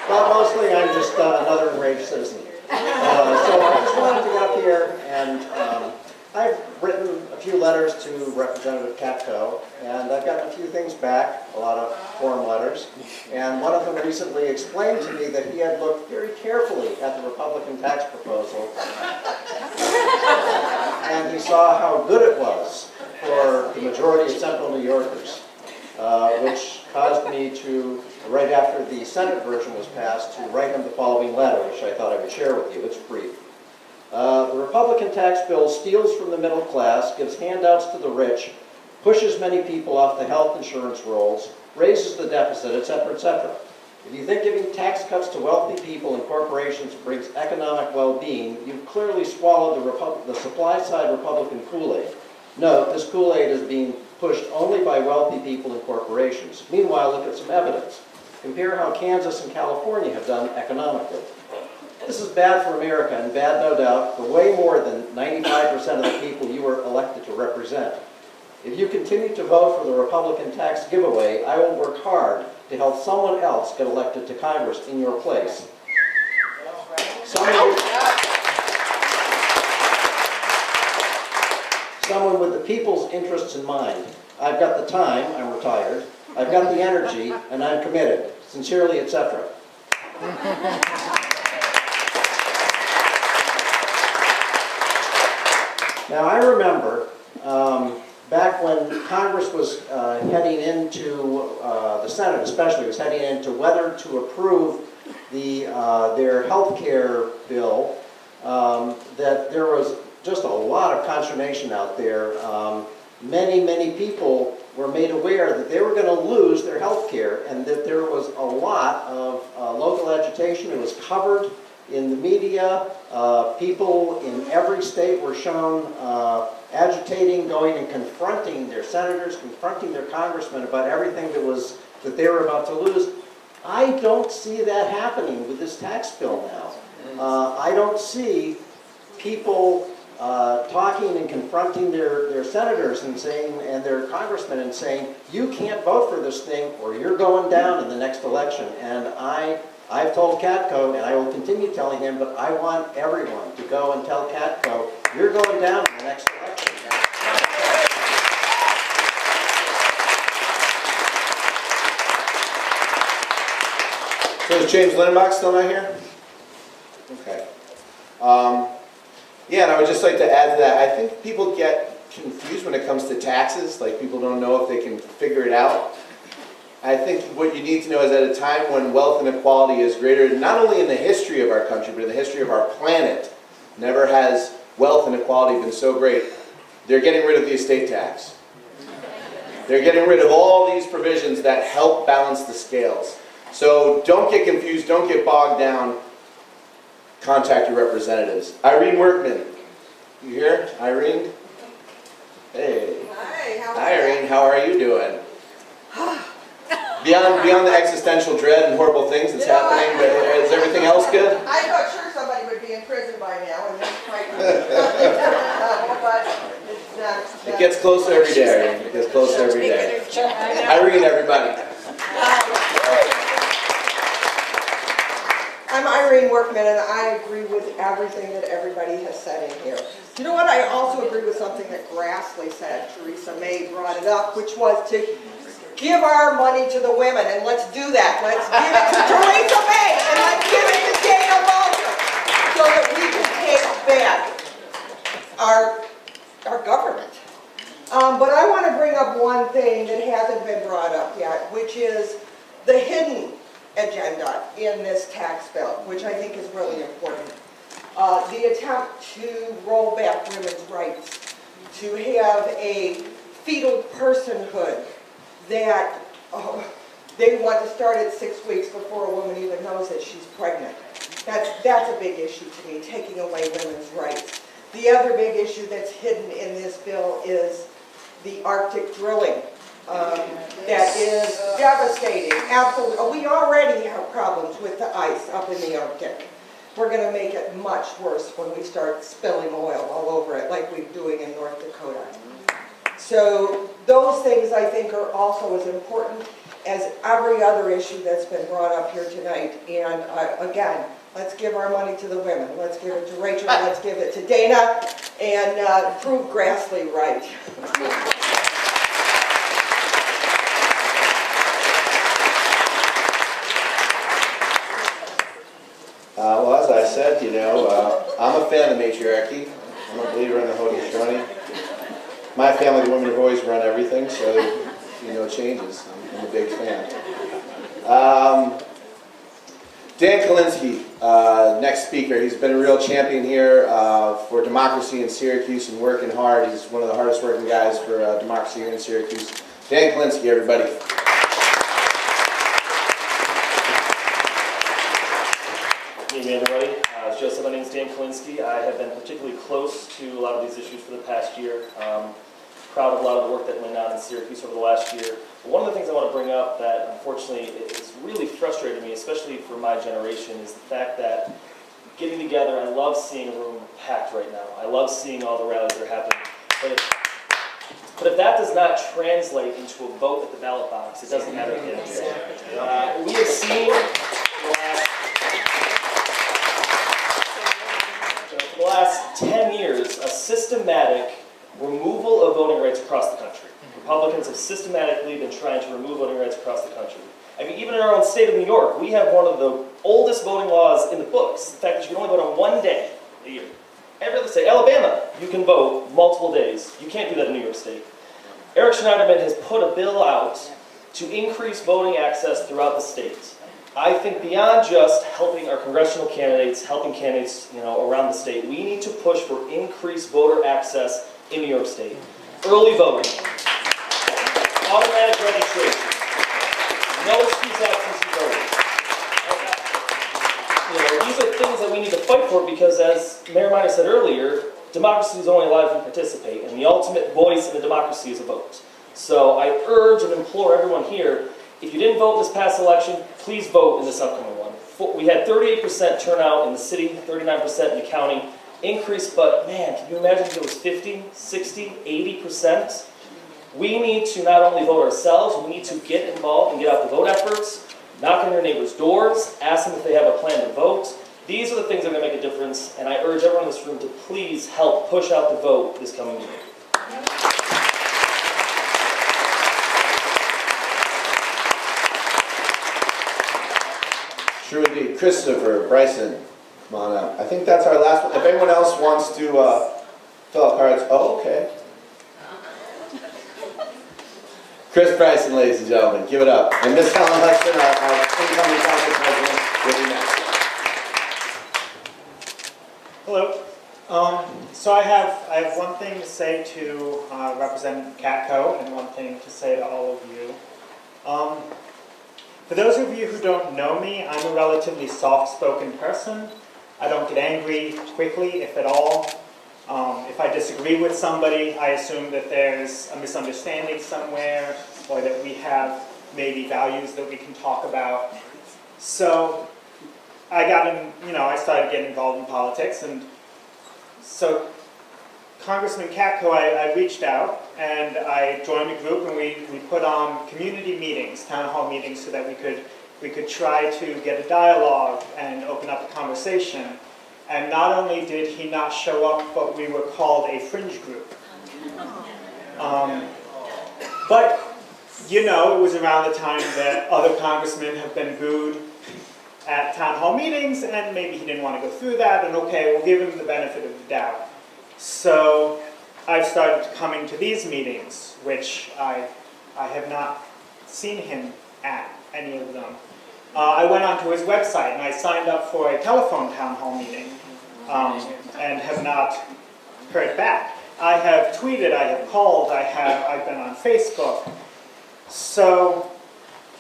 But mostly I'm just another enraged citizen. So I just wanted to get up here, and I've written a few letters to Representative Katko, and I've gotten a few things back, a lot of form letters, and one of them recently explained to me that he had looked very carefully at the Republican tax proposal, and he saw how good it was for the majority of Central New Yorkers, which caused me to, right after the Senate version was passed, to write him the following letter, which I thought I would share with you. It's brief. The Republican tax bill steals from the middle class, gives handouts to the rich, pushes many people off the health insurance rolls, raises the deficit, etc., etc. If you think giving tax cuts to wealthy people and corporations brings economic well-being, you've clearly swallowed the supply-side Republican Kool-Aid. Note, this Kool-Aid is being pushed only by wealthy people and corporations. Meanwhile, look at some evidence. Compare how Kansas and California have done economically. This is bad for America, and bad, no doubt, for way more than 95% of the people you were elected to represent. If you continue to vote for the Republican tax giveaway, I will work hard to help someone else get elected to Congress in your place. Someone with the people's interests in mind. I've got the time, I'm retired, I've got the energy, and I'm committed. Sincerely, etc. Now, I remember back when Congress was heading into, the Senate especially, was heading into whether to approve their health care bill, that there was just a lot of consternation out there. Many people were made aware that they were going to lose their health care and that there was a lot of local agitation. It was covered in the media. People in every state were shown agitating, going and confronting their senators, confronting their congressmen about everything that they were about to lose. I don't see that happening with this tax bill now. I don't see people talking and confronting their senators and saying, and their congressmen, and saying, you can't vote for this thing or you're going down in the next election. And I've told Catco, and I will continue telling him, but I want everyone to go and tell Catco, you're going down in the next election. So is James Lindenbach still not here? Okay. Yeah, and I would just like to add to that, I think people get confused when it comes to taxes, like people don't know if they can figure it out. I think what you need to know is at a time when wealth inequality is greater, not only in the history of our country, but in the history of our planet, never has wealth inequality been so great. They're getting rid of the estate tax. They're getting rid of all these provisions that help balance the scales. So don't get confused, don't get bogged down. Contact your representatives. Irene Workman, you here? Irene? Hey. Hi, Irene, how are you doing? Beyond the existential dread and horrible things that's happening, but is everything else good? I'm not sure somebody would be in prison by now, and that's quite but It gets closer every day, Irene. It gets closer every day. Irene, everybody. I'm Irene Workman, and I agree with everything that everybody has said in here. You know what? I also agree with something that Grassley said. Theresa May brought it up, which was to give our money to the women, and let's do that. Let's give it to Theresa May, and let's give it to Dana Walter, so that we can take back our government. But I want to bring up one thing that hasn't been brought up yet, which is the hidden agenda in this tax bill, which I think is really important. The attempt to roll back women's rights, to have a fetal personhood that they want to start at 6 weeks before a woman even knows that she's pregnant. That's a big issue to me, taking away women's rights. The other big issue that's hidden in this bill is the Arctic drilling. That is devastating. Absolutely. We already have problems with the ice up in the Arctic. We're going to make it much worse when we start spilling oil all over it like we're doing in North Dakota. So those things I think are also as important as every other issue that's been brought up here tonight. And again, let's give our money to the women. Let's give it to Rachel. Let's give it to Dana. And prove Grassley right. Well, as I said, you know, I'm a fan of matriarchy. I'm a believer in the Haudenosaunee. My family, the women have always run everything, so, you know, it changes. I'm a big fan. Dan Kolinsky, next speaker. He's been a real champion here for democracy in Syracuse and working hard. He's one of the hardest working guys for democracy here in Syracuse. Dan Kolinsky, everybody. Good evening, everybody. As Joe said, my name is Dan Kolinsky. I have been particularly close to a lot of these issues for the past year. Proud of a lot of the work that went on in Syracuse over the last year. But one of the things I want to bring up that unfortunately is really frustrating me, especially for my generation, is the fact that getting together, I love seeing a room packed right now. I love seeing all the rallies that are happening. But if that does not translate into a vote at the ballot box, it doesn't matter at the end of the day. We have seen for the last 10 years a systematic removal of voting rights across the country. Republicans have systematically been trying to remove voting rights across the country. I mean, even in our own state of New York, we have one of the oldest voting laws in the books. The fact that you can only vote on one day a year. Every other state, Alabama, you can vote multiple days. You can't do that in New York State. Eric Schneiderman has put a bill out to increase voting access throughout the state. I think beyond just helping our congressional candidates, helping candidates, around the state, we need to push for increased voter access in New York State. Early voting. automatic registration. No excuse absentee voting. These are things that we need to fight for because, as Mayor Miner said earlier, democracy is only alive if you participate, and the ultimate voice in a democracy is a vote. So I urge and implore everyone here, if you didn't vote this past election, please vote in this upcoming one. We had 38% turnout in the city, 39% in the county. Increase, but man, can you imagine if it was 50, 60, 80%? We need to not only vote ourselves, we need to get involved and get out the vote efforts, knock on your neighbors' doors, ask them if they have a plan to vote. These are the things that are going to make a difference, and I urge everyone in this room to please help push out the vote this coming year. True indeed. Christopher, Bryson, come on up. I think that's our last one. If anyone else wants to fill out cards, oh, okay. Chris Bryson, ladies and gentlemen, give it up. And Miss Helen Hudson, our incoming council president, will be next. Hello. So I have one thing to say to Representative Katko and one thing to say to all of you. For those of you who don't know me, I'm a relatively soft-spoken person. I don't get angry quickly, if at all. If I disagree with somebody, I assume that there's a misunderstanding somewhere, or that we have maybe values that we can talk about. So I started getting involved in politics, and so Congressman Katko, I reached out and I joined a group, and we put on community meetings, town hall meetings, so that we could try to get a dialogue and open up a conversation. And not only did he not show up, but we were called a fringe group. But, it was around the time that other congressmen have been booed at town hall meetings, and maybe he didn't want to go through that, and okay, we'll give him the benefit of the doubt. So I've started coming to these meetings, which I have not seen him at any of them. I went onto his website and I signed up for a telephone town hall meeting and have not heard back. I have tweeted, I have called, I've been on Facebook. So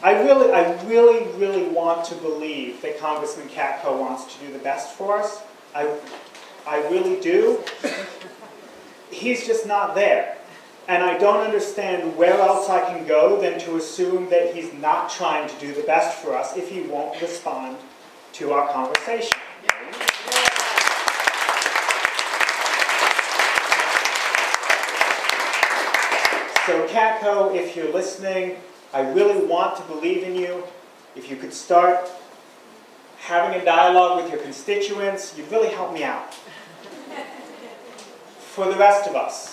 I really want to believe that Congressman Katko wants to do the best for us. I really do. He's just not there. And I don't understand where else I can go than to assume that he's not trying to do the best for us if he won't respond to our conversation. So Katko, if you're listening, I really want to believe in you. If you could start having a dialogue with your constituents, you'd really help me out. For the rest of us,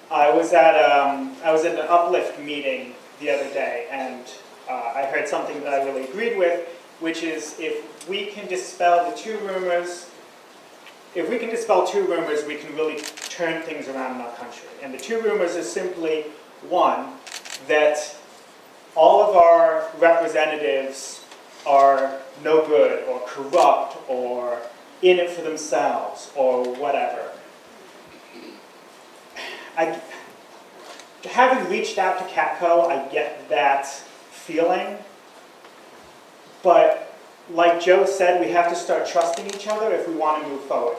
I was at an Uplift meeting the other day, and I heard something that I really agreed with, which is if we can dispel the two rumors, we can really turn things around in our country. And the two rumors are simply, one, that all of our representatives are no good, or corrupt, or in it for themselves, or whatever. Having reached out to Katko, I get that feeling. But like Joe said, we have to start trusting each other if we want to move forward.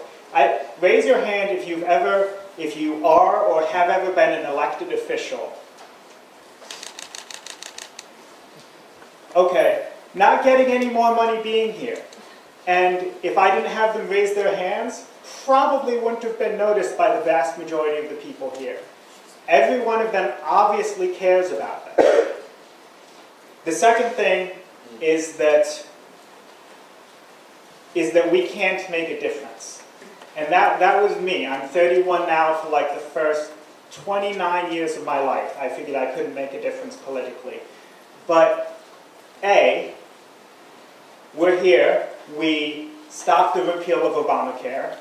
Raise your hand if you are or have ever been an elected official. Okay, not getting any more money being here. And if I didn't have them raise their hands, probably wouldn't have been noticed by the vast majority of the people here. Every one of them obviously cares about that. The second thing is that we can't make a difference. And that was me. I'm 31 now. For like the first 29 years of my life, I figured I couldn't make a difference politically. But A, we're here. We stopped the repeal of Obamacare.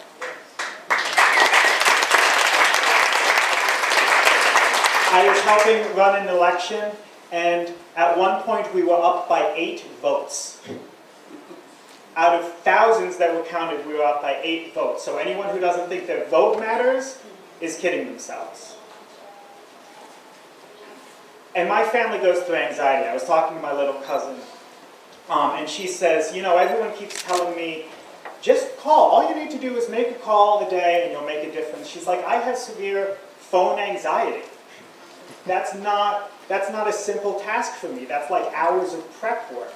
I was helping run an election, and at one point we were up by 8 votes. Out of thousands that were counted, we were up by 8 votes. So anyone who doesn't think their vote matters is kidding themselves. And my family goes through anxiety. I was talking to my little cousin, and she says, you know, everyone keeps telling me, just call. All you need to do is make a call a day and you'll make a difference. She's like, I have severe phone anxiety. That's not a simple task for me. That's like hours of prep work.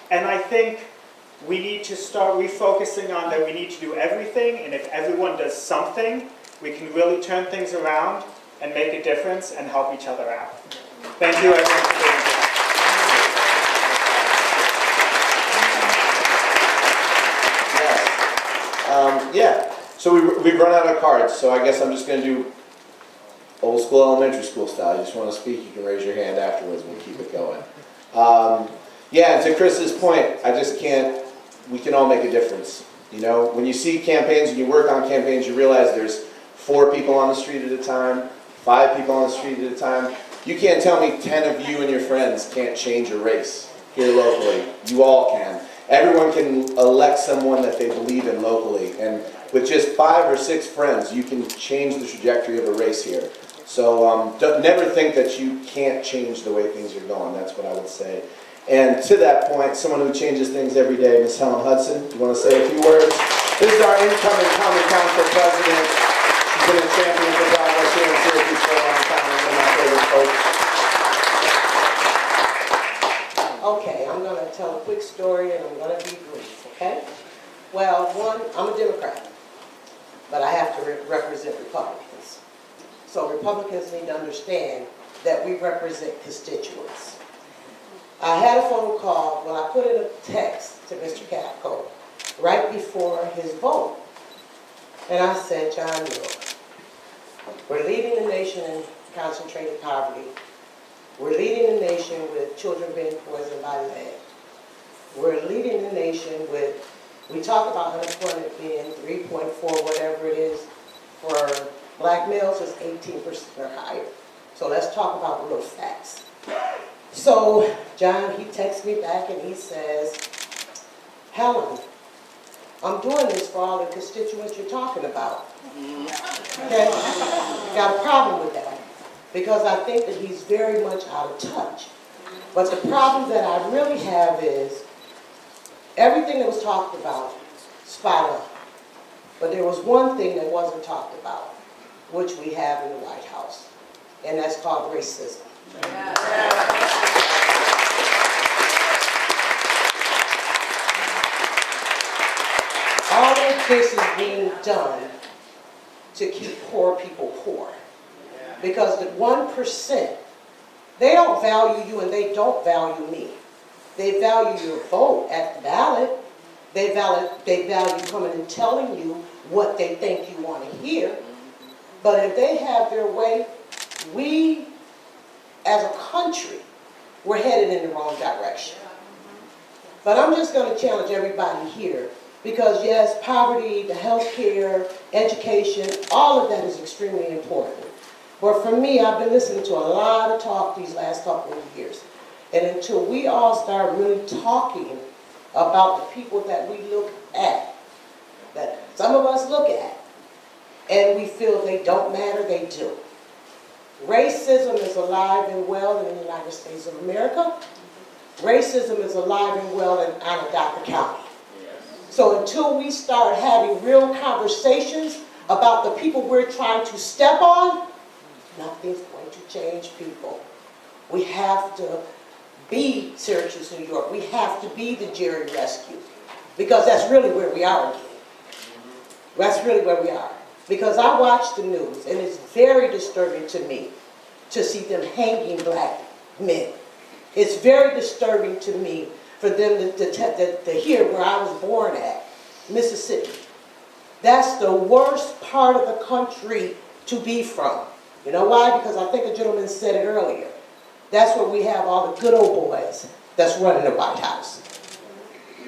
And I think we need to start refocusing on that we need to do everything, and if everyone does something, we can really turn things around and make a difference and help each other out. Thank you everyone for being here. Yeah, so we've run out of cards, so I guess I'm just going to do old school elementary school style. You just want to speak, you can raise your hand afterwards and we'll keep it going. Yeah, and to Chris's point, I just can't, we can all make a difference. You know, when you see campaigns, when you work on campaigns, you realize there's 4 people on the street at a time, 5 people on the street at a time. You can't tell me 10 of you and your friends can't change a race here locally. You all can. Everyone can elect someone that they believe in locally, and with just 5 or 6 friends, you can change the trajectory of a race here. So never think that you can't change the way things are going. That's what I would say. And to that point, someone who changes things every day, Ms. Helen Hudson, you want to say a few words? This is our incoming Common Council president. She's been a champion for progress here in Syracuse for a long time. One of my favorite folks. Okay, I'm going to tell a quick story and I'm going to be brief, okay? Well, one, I'm a Democrat, but I have to represent Republicans. So Republicans need to understand that we represent constituents. I had a phone call when I put in a text to Mr. Capco right before his vote. And I said, John, look, we're leading the nation in concentrated poverty. We're leading the nation with children being poisoned by lead. We're leading the nation with, we talk about unemployment being 3.4, whatever it is. For black males, it's 18% or higher. So let's talk about real facts. So John, he texts me back and he says, Helen, I'm doing this for all the constituents you're talking about. Okay? Got a problem with that, because I think that he's very much out of touch. But the problem that I really have is everything that was talked about, spot on. But there was one thing that wasn't talked about, which we have in the White House, and that's called racism. All of this is being done to keep poor people poor. Because the 1%, they don't value you and they don't value me. They value your vote at the ballot. They value coming and telling you what they think you want to hear. But if they have their way, we, as a country, we're headed in the wrong direction. But I'm just going to challenge everybody here, because yes, poverty, the health care, education, all of that is extremely important. But for me, I've been listening to a lot of talk these last couple of years. And until we all start really talking about the people that we look at, that some of us look at, and we feel they don't matter, they do. Racism is alive and well in the United States of America. Racism is alive and well in Onondaga County. So until we start having real conversations about the people we're trying to step on, nothing's going to change people. We have to be Syracuse, New York. We have to be the Jerry Rescue, because that's really where we are again. That's really where we are. Because I watch the news, and it's very disturbing to me to see them hanging black men. It's very disturbing to me for them to hear where I was born at, Mississippi. That's the worst part of the country to be from. You know why? Because I think a gentleman said it earlier. That's where we have all the good old boys that's running the White House.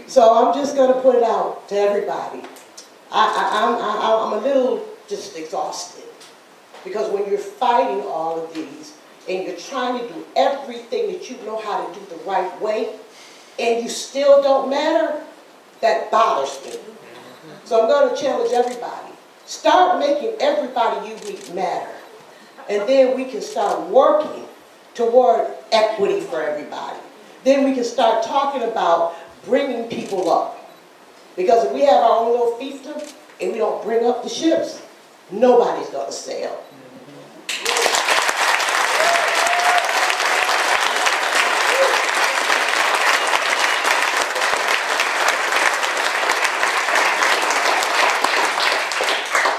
So I'm just going to put it out to everybody. I'm a little just exhausted, because when you're fighting all of these and you're trying to do everything that you know how to do the right way, and you still don't matter, that bothers me. So I'm going to challenge everybody. Start making everybody you meet matter. and then we can start working toward equity for everybody. Then we can start talking about bringing people up. Because if we have our own little fiefdom and we don't bring up the ships, nobody's going to sail.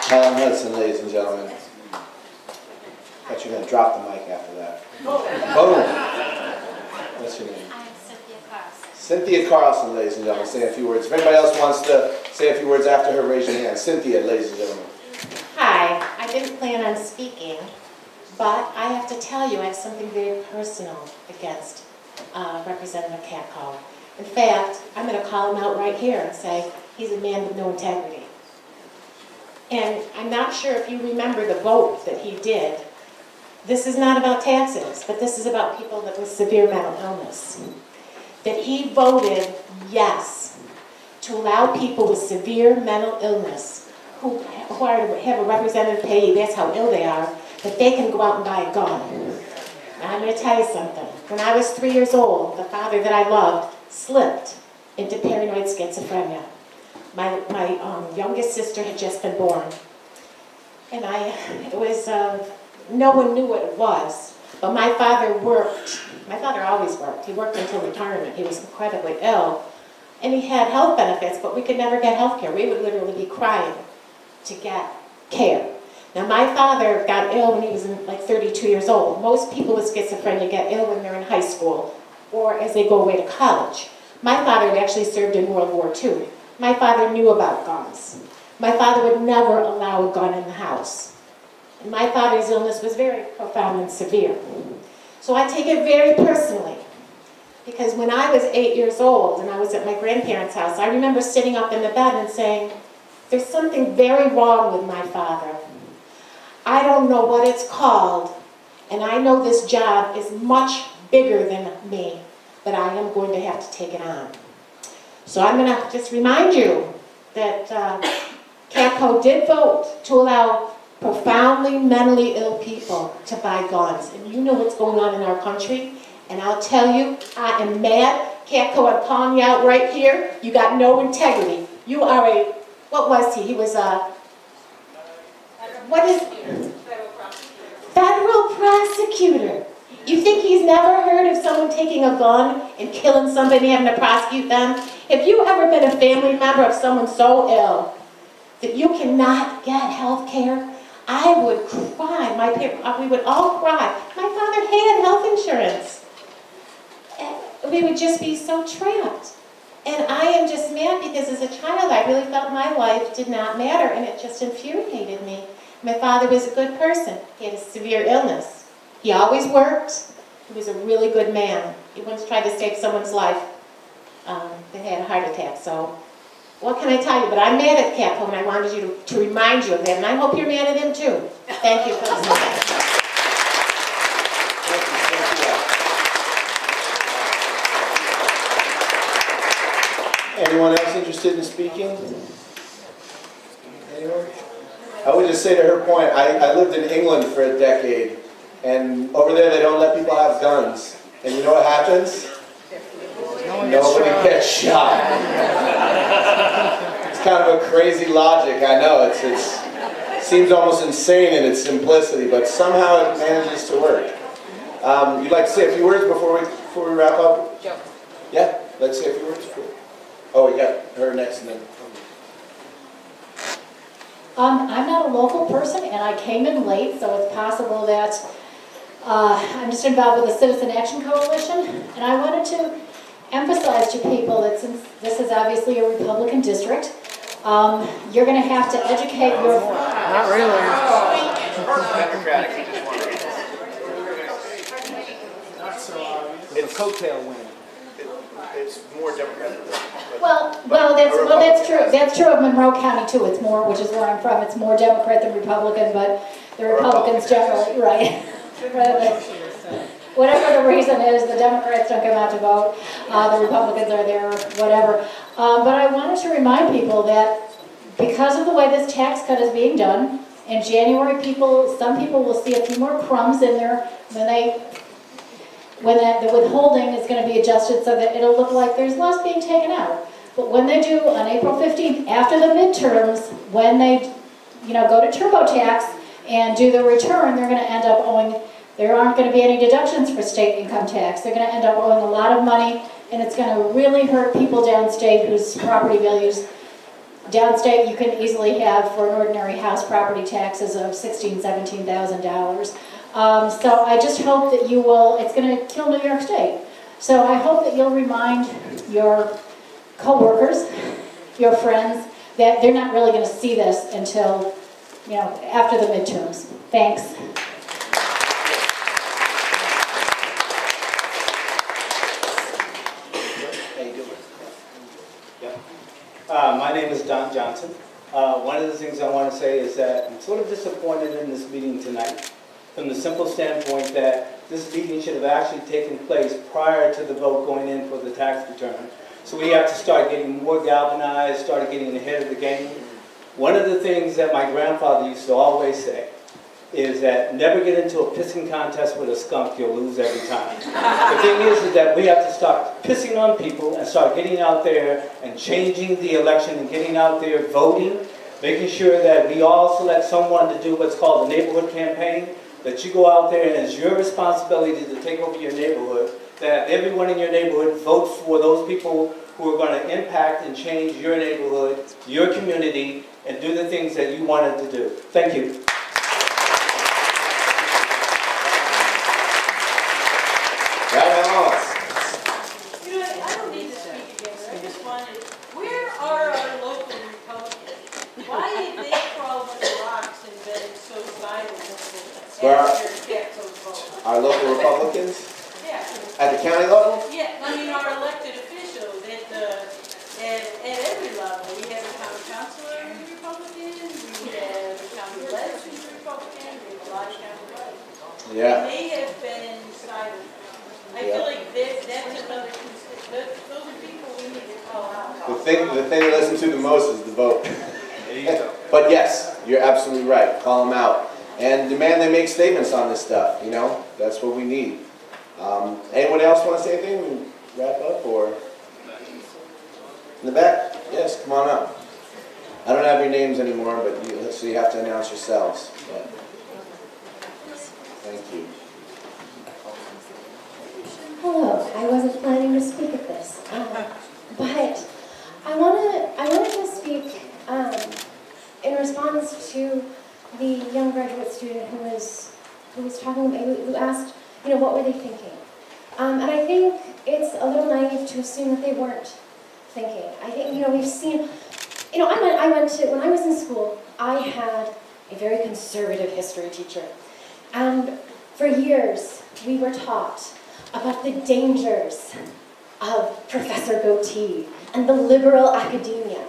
Helen Hudson, ladies and gentlemen. Thought you were going to drop the mic after that. Boom. What's your name? I'm Cynthia Carlson. Cynthia Carlson, ladies and gentlemen, say a few words. If anybody else wants to say a few words after her, raise your hand. Cynthia, ladies and gentlemen. Hi, I didn't plan on speaking, but I have to tell you I have something very personal against Representative Katko. In fact, I'm going to call him out right here and say he's a man with no integrity. And I'm not sure if you remember the vote that he did. This is not about taxes, but this is about people with severe mental illness. That he voted yes to allow people with severe mental illness who have a representative payee, that's how ill they are, that they can go out and buy a gun. Now I'm going to tell you something. When I was 3 years old, the father that I loved slipped into paranoid schizophrenia. My youngest sister had just been born. And no one knew what it was. But my father worked. My father always worked. He worked until retirement. He was incredibly ill. And he had health benefits, but we could never get health care. We would literally be crying to get care. Now, my father got ill when he was like 32 years old. Most people with schizophrenia get ill when they're in high school or as they go away to college. My father had actually served in World War II. My father knew about guns. My father would never allow a gun in the house. And my father's illness was very profound and severe. So I take it very personally. Because when I was 8 years old and I was at my grandparents' house, I remember sitting up in the bed and saying, there's something very wrong with my father. I don't know what it's called, and I know this job is much bigger than me, but I am going to have to take it on. So I'm going to just remind you that CAPCO did vote to allow profoundly mentally ill people to buy guns. And you know what's going on in our country. And I'll tell you, I am mad. CAPCO, I'm calling you out right here. You got no integrity. You are a, what was he? He was a, what is, federal prosecutor. You think he's never heard of someone taking a gun and killing somebody and having to prosecute them? Have you ever been a family member of someone so ill that you cannot get health care? I would cry. We would all cry. My father had health insurance. And we would just be so trapped. And I am just mad because as a child I really felt my life did not matter, and it just infuriated me. My father was a good person. He had a severe illness. He always worked. He was a really good man. He once tried to save someone's life that had a heart attack. So what can I tell you? But I'm mad at CAPCO, and I wanted you to remind you of that. And I hope you're mad at him too. Thank you for listening. Anyone else interested in speaking? Anyone? I would just say to her point, I lived in England for a decade, and over there they don't let people have guns. And you know what happens? Nobody gets shot. It's kind of a crazy logic, I know. It seems almost insane in its simplicity, but somehow it manages to work. You'd like to say a few words before we wrap up? Yeah, let's say a few words. Oh, we got her next and then. I'm not a local person, and I came in late, so it's possible that I'm just involved with the Citizen Action Coalition, and I wanted to emphasize to people that since this is obviously a Republican district, you're going to have to educate your... Not really. Democratic. It's coattail win. It's more Democratic. Well, that's true. That's true of Monroe County too. It's more, which is where I'm from. It's more Democrat than Republican, but the Republicans generally, right? Whatever the reason is, the Democrats don't come out to vote. The Republicans are there, whatever. But I wanted to remind people that because of the way this tax cut is being done, In January, some people will see a few more crumbs in there when the withholding is going to be adjusted so that it'll look like there's less being taken out. But when they do on April 15th, after the midterms, when they go to TurboTax and do the return, they're going to end up owing, there aren't going to be any deductions for state income tax. They're going to end up owing a lot of money, and it's going to really hurt people downstate whose property values, downstate you can easily have for an ordinary house property taxes of $16,000, $17,000. So I just hope that you will, it's going to kill New York State. So I hope that you'll remind your co-workers, your friends, that they're not really going to see this until, after the midterms. Thanks. How you doing? Yeah. My name is Don Johnson. One of the things I want to say is that I'm sort of disappointed in this meeting tonight, from the simple standpoint that this meeting should have actually taken place prior to the vote going in for the tax return. So we have to start getting more galvanized, start getting ahead of the game. One of the things that my grandfather used to always say is that never get into a pissing contest with a skunk, you'll lose every time. The thing is that we have to start pissing on people and start getting out there and changing the election and getting out there voting, making sure that we all select someone to do what's called a neighborhood campaign, that you go out there and it's your responsibility to take over your neighborhood, that everyone in your neighborhood vote for those people who are going to impact and change your neighborhood, your community, and do the things that you wanted to do. Thank you. I don't need to speak again. I just wanted, where are our local Republicans? Why did they crawl with the rocks and been so silent after Our local Republicans? Yeah. At the county level? Yeah, I mean our elected officials at every level. We have a county councilor who's Republican, we have a county leg who's Republican, we have a lot of county leg. Yeah. And they have been silent. I feel like that's another, those are people we need to call out. The thing to listen to the most is the vote. But yes, you're absolutely right. Call them out. And demand they make statements on this stuff, That's what we need. Anyone else want to say anything? We wrap up, or? In the back? Yes, come on up. I don't have your names anymore, but so you have to announce yourselves. But thank you. Hello, I wasn't planning to speak at this, but I wanted to speak in response to the young graduate student who was talking, who asked, what were they thinking? And I think it's a little naive to assume that they weren't thinking. I think, we've seen, I went to, when I was in school, I had a very conservative history teacher. And for years, we were taught about the dangers of Professor Goatee and the liberal academia.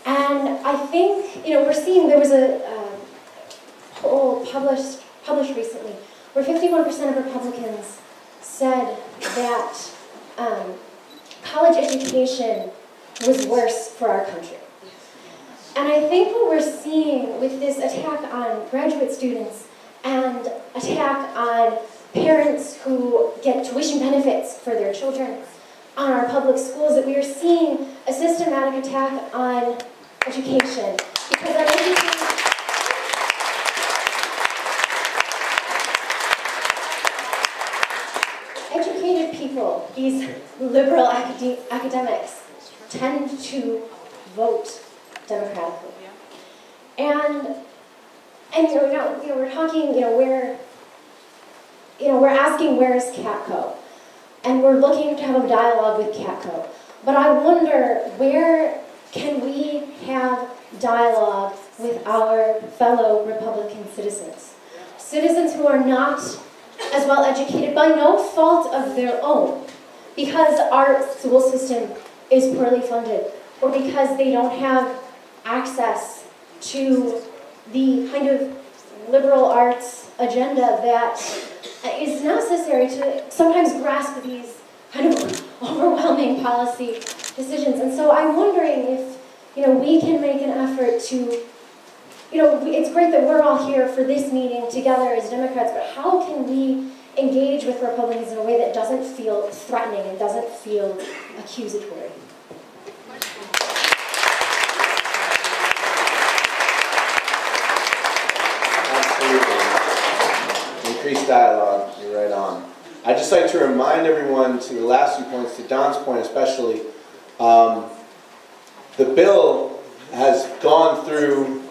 And I think, we're seeing, there was a poll published recently where 51% of Republicans said that college education was worse for our country. And I think what we're seeing with this attack on graduate students and attack on parents who get tuition benefits for their children on our public schools, that we are seeing a systematic attack on education. Because our educated people, these liberal academics, tend to vote democratically. And we're talking, we're asking where is CATCO? And we're looking to have a dialogue with CATCO. But I wonder, where can we have dialogue with our fellow Republican citizens? Citizens who are not as well educated by no fault of their own, because our school system is poorly funded, or because they don't have access to the kind of liberal arts agenda that is necessary to sometimes grasp these kind of overwhelming policy decisions. And so I'm wondering if we can make an effort to you know, it's great that we're all here for this meeting together as Democrats, but how can we engage with Republicans in a way that doesn't feel threatening and doesn't feel accusatory? Absolutely. Increased dialogue, you're right on. I'd just like to remind everyone, to the last few points, to Don's point especially, the bill has gone through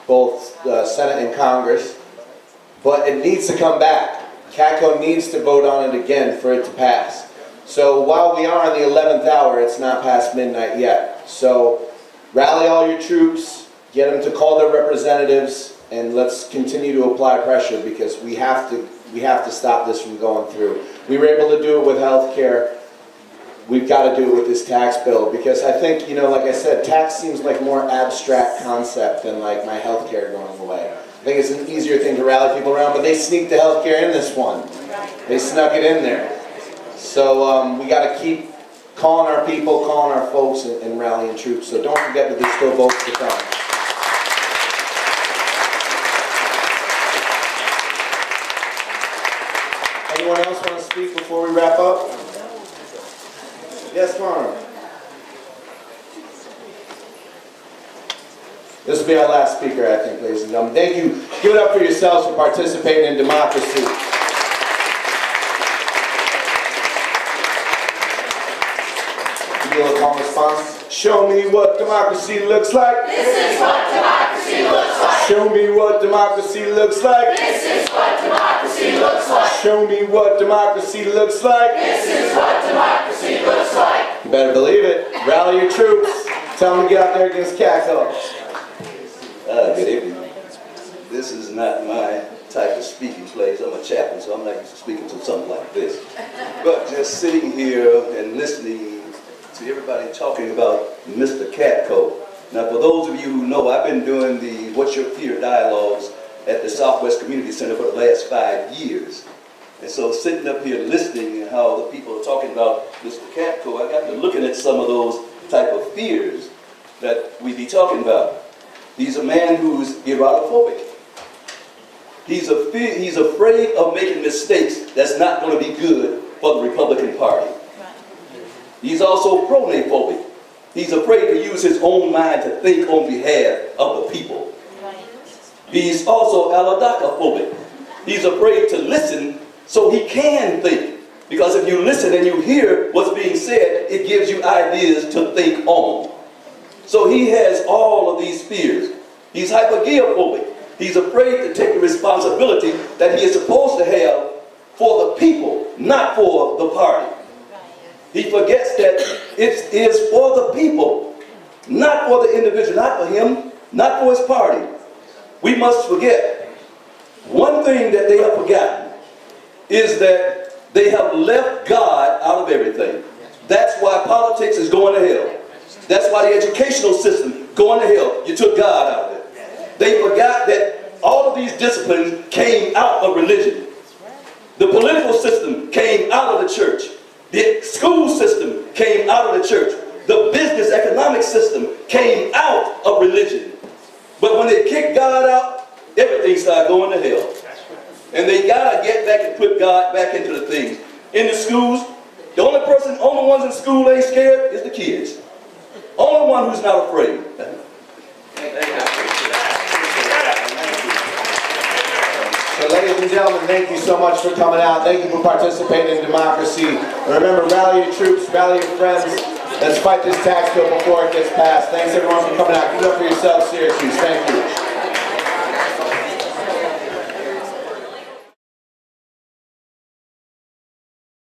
both the Senate and Congress, but it needs to come back. CATCO needs to vote on it again for it to pass. So while we are on the 11th hour, it's not past midnight yet. So rally all your troops, get them to call their representatives, and let's continue to apply pressure, because we have to stop this from going through. We were able to do it with health care. We've got to do it with this tax bill, because I think, you know, like I said, tax seems like more abstract concept than like my health care going away. I think it's an easier thing to rally people around, but they sneaked the health care in this one. They snuck it in there. So we got to keep calling our people, calling our folks, and rallying troops. So don't forget that there's still votes to come. Anyone else want to speak before we wrap up? Yes, Connor. This will be our last speaker, I think, ladies and gentlemen. Thank you. Give it up for yourselves for participating in democracy. Give a calm response. Show me what democracy looks like. This is what democracy looks like. Show me what democracy looks like. This is what democracy looks like. Show me what democracy looks like. This is what democracy looks like. You better believe it. Rally your troops. Tell them to get out there against CATCO. Good evening. This is not my type of speaking place. I'm a chaplain, so I'm not used to speaking to something like this. But just sitting here and listening to everybody talking about Mr. CATCO. Now, for those of you who know, I've been doing the What's Your Fear dialogues at the Southwest Community Center for the last 5 years. And so sitting up here listening and how the people are talking about Mr. CATCO, I got to looking at some of those type of fears that we be talking about. He's a man who's erotophobic. He's afraid of making mistakes that's not going to be good for the Republican Party. He's also pronaphobic. He's afraid to use his own mind to think on behalf of the people. He's also allodacophobic. He's afraid to listen so he can think. Because if you listen and you hear what's being said, it gives you ideas to think on. So he has all of these fears. He's hypergeophobic. He's afraid to take the responsibility that he is supposed to have for the people, not for the party. He forgets that it is for the people, not for the individual, not for him, not for his party. We must forget one thing that they have forgotten is that they have left God out of everything. That's why politics is going to hell. That's why the educational system going to hell. You took God out of it. They forgot that all of these disciplines came out of religion. The political system came out of the church. The school system came out of the church. The business economic system came out of religion. But when they kicked God out, everything started going to hell. And they got to get back and put God back into the things. In the schools, the only ones in school ain't scared is the kids. Only one who's not afraid. So ladies and gentlemen, thank you so much for coming out. Thank you for participating in democracy. And remember, rally your troops, rally your friends. Let's fight this tax bill before it gets passed. Thanks everyone for coming out. Give it up for yourselves, Syracuse. Thank you.